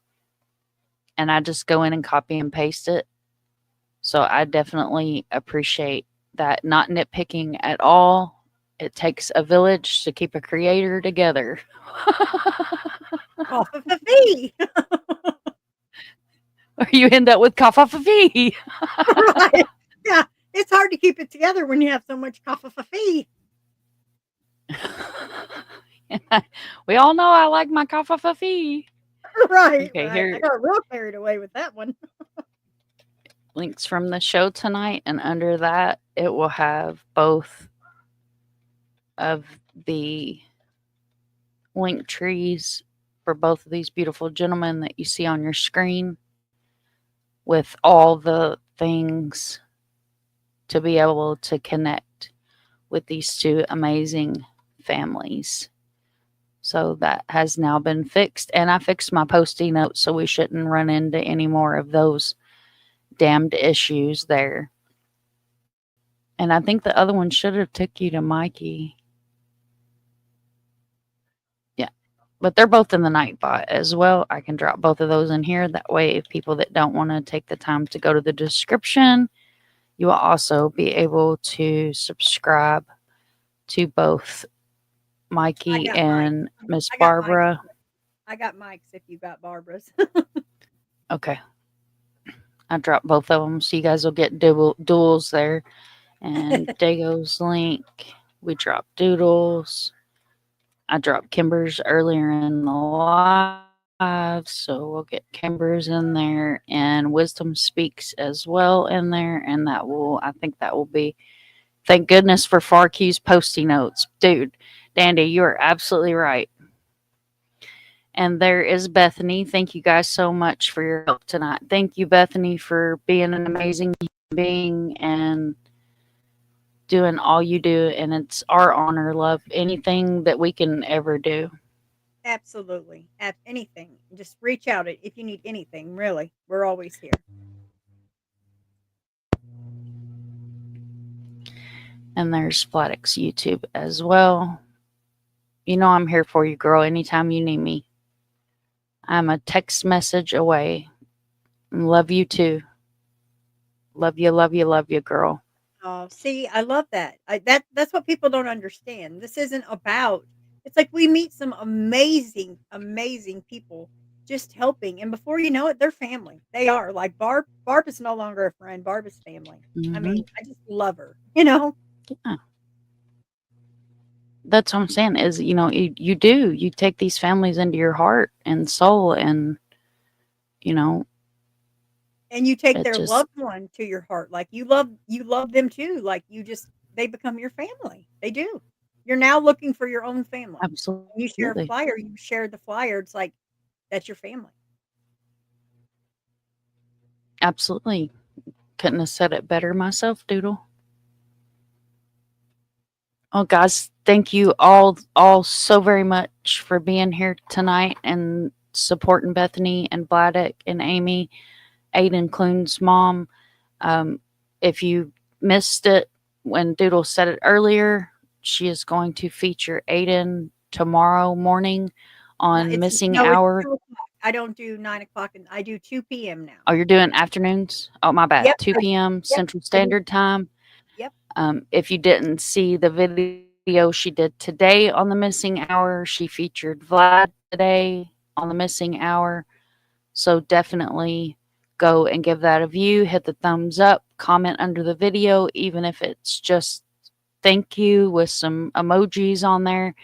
and I just go in and copy and paste it. So I definitely appreciate that. Not nitpicking at all. It takes a village to keep a creator together. Coffee. Or you end up with coffee. Right. Yeah, it's hard to keep it together when you have so much coffee. We all know I like my coffee. Right, Okay, right. here- I got real carried away with that one. Links from the show tonight, and under that it will have both of the link trees for both of these beautiful gentlemen that you see on your screen, with all the things to be able to connect with these two amazing families. So that has now been fixed, and I fixed my Post-it notes so we shouldn't run into any more of those damned issues there. And I think the other one should have took you to Mikey. Yeah, but they're both in the Nightbot as well. I can drop both of those in here. That way, if people that don't want to take the time to go to the description, You will also be able to subscribe to both Mikey got and Miss I got Mike's. Barbara. I got Mike's if you got Barbara's. Okay. I dropped both of them, so you guys will get duels there. And Dago's link. We dropped Doodles. I dropped Kimber's earlier in the live, so we'll get Kimber's in there and WisdomSpeaks as well in there. And I think that will be, thank goodness for FarQ's Posty Notes. Dude, Dandy, you are absolutely right. And there is Bethany. Thank you guys so much for your help tonight. Thank you, Bethany, for being an amazing human being and doing all you do. And it's our honor, love, anything that we can ever do. Absolutely. Anything. Just reach out if you need anything, really. We're always here. And there's Flatix YouTube as well. You know I'm here for you, girl, anytime you need me. I'm a text message away. Love you too. Love you, love you, love you, girl. Oh, see, I love that. That's what people don't understand. This isn't about. It's like we meet some amazing, amazing people just helping, and before you know it, they're family. They are like Barb. Barb is no longer a friend. Barb is family. Mm-hmm. I mean, I just love her. You know. Yeah. That's what I'm saying is, you know, you do. You take these families into your heart and soul, and you know. And you take their loved one to your heart, like you love them too. Like they become your family. They do. You're now looking for your own family. Absolutely. When you share a flyer, you share the flyer. It's like that's your family. Absolutely. Couldn't have said it better myself, Doodle. Oh, guys, thank you all so very much for being here tonight and supporting Bethany and Vladek and Amy, Aiden Clune's mom. If you missed it when Doodle said it earlier, she is going to feature Aiden tomorrow morning on Missing Hour. I don't do 9 o'clock, and I do 2 p.m. now. Oh, you're doing afternoons? Oh, my bad. Yep. 2 p.m. Central Standard Time. Yep. If you didn't see the video she did today on the Missing Hour, she featured Vlad today on the Missing Hour. So definitely go and give that a view. Hit the thumbs up, comment under the video, even if it's just thank you with some emojis on there.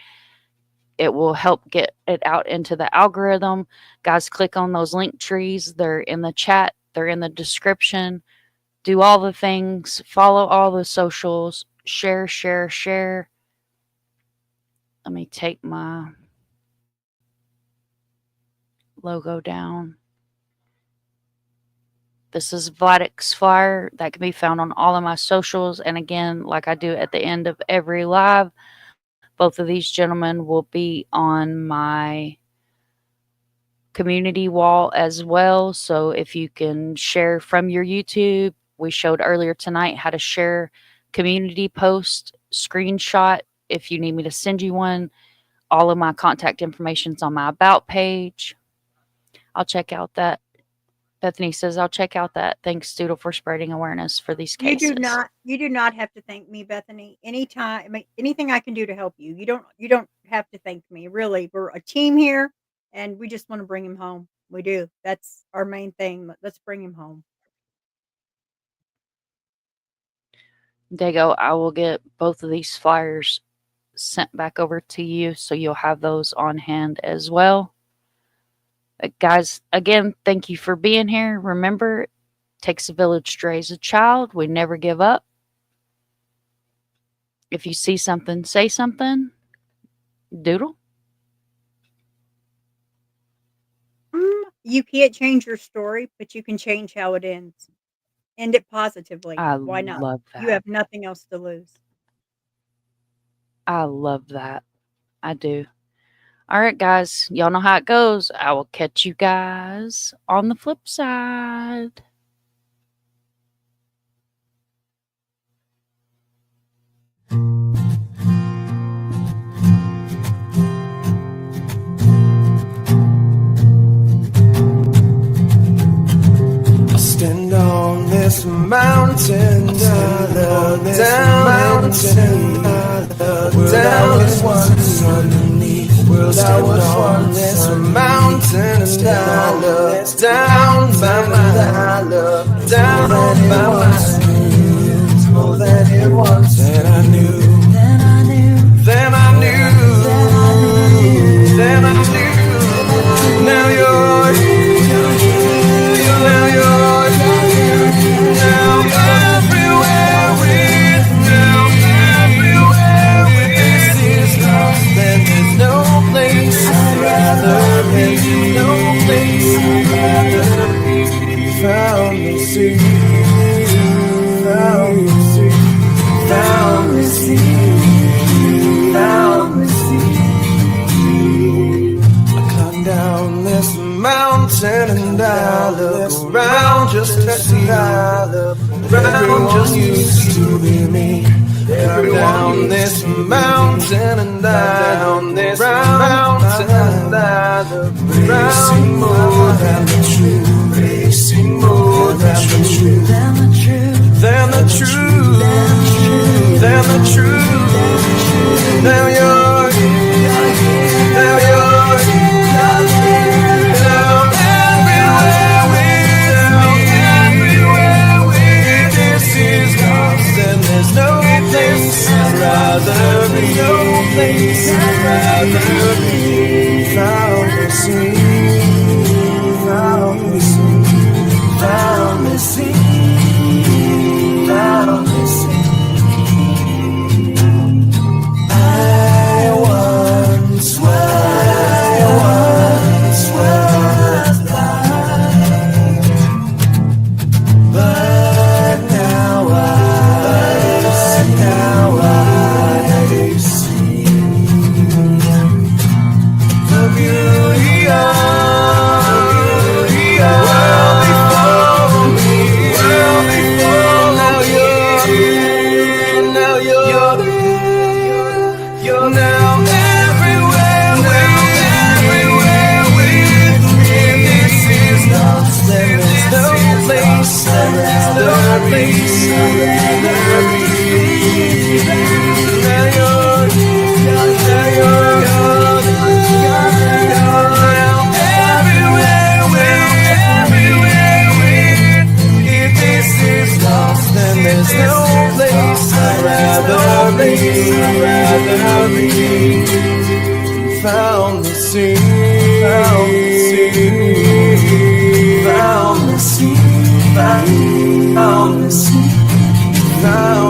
It will help get it out into the algorithm. Guys, click on those link trees. They're in the chat. They're in the description. Do all the things. Follow all the socials. Share, share, share. Let me take my logo down. This is Vladek's flyer. That can be found on all of my socials. And again, like I do at the end of every live, both of these gentlemen will be on my community wall as well. So if you can share from your YouTube, we showed earlier tonight how to share community post screenshot. If you need me to send you one, all of my contact information is on my about page. I'll check out that. Bethany says, I'll check out that. Thanks, Doodle, for spreading awareness for these cases. You do not have to thank me, Bethany. Anytime, anything I can do to help you. You don't have to thank me. Really, we're a team here, and we just want to bring him home. We do. That's our main thing. Let's bring him home. Dago, I will get both of these flyers sent back over to you, so you'll have those on hand as well. Guys, again, thank you for being here. Remember, it takes a village to raise a child. We never give up. If you see something, say something. Doodle? You can't change your story, but you can change how it ends. End it positively. Why not? Love that. You have nothing else to lose. I love that. I do. All right, guys. Y'all know how it goes. I will catch you guys on the flip side. I stand on this mountain. mountain and I looked down and once underneath. World I was once a mountain and I looked down by my looked down by my sins more than it was. Then I knew. Then I knew. Then I knew. Then I knew. Now you're here. Now you're here. Now everywhere with now everywhere with this is lost. Then there's no place I'd rather be. No place I'd rather be. Found me, see. Found me, see. Found me, see. Found me, see. I climbed down this mountain and I look around just to see how everyone just used to be me. Climb down this mountain and I down this mountain and I look racing more than the truth, racing more than the truth, than the truth, than the truth, than the truth. Now you're here, now you're here, now everywhere with me, this is lost and there's no place I'd rather be, no place I'd rather be. Found me, see, found me, see, found me, see, found me, see. I once was blind, but now I see the beauty of world before me, world before. Now you're here, now you're there, you're now everywhere with me. This is lost, there is no place I'd rather be. Now you're everywhere with. If this is lost, then there's no place I'd rather be. Found the sea, found the sea, found the sea, found the sea, found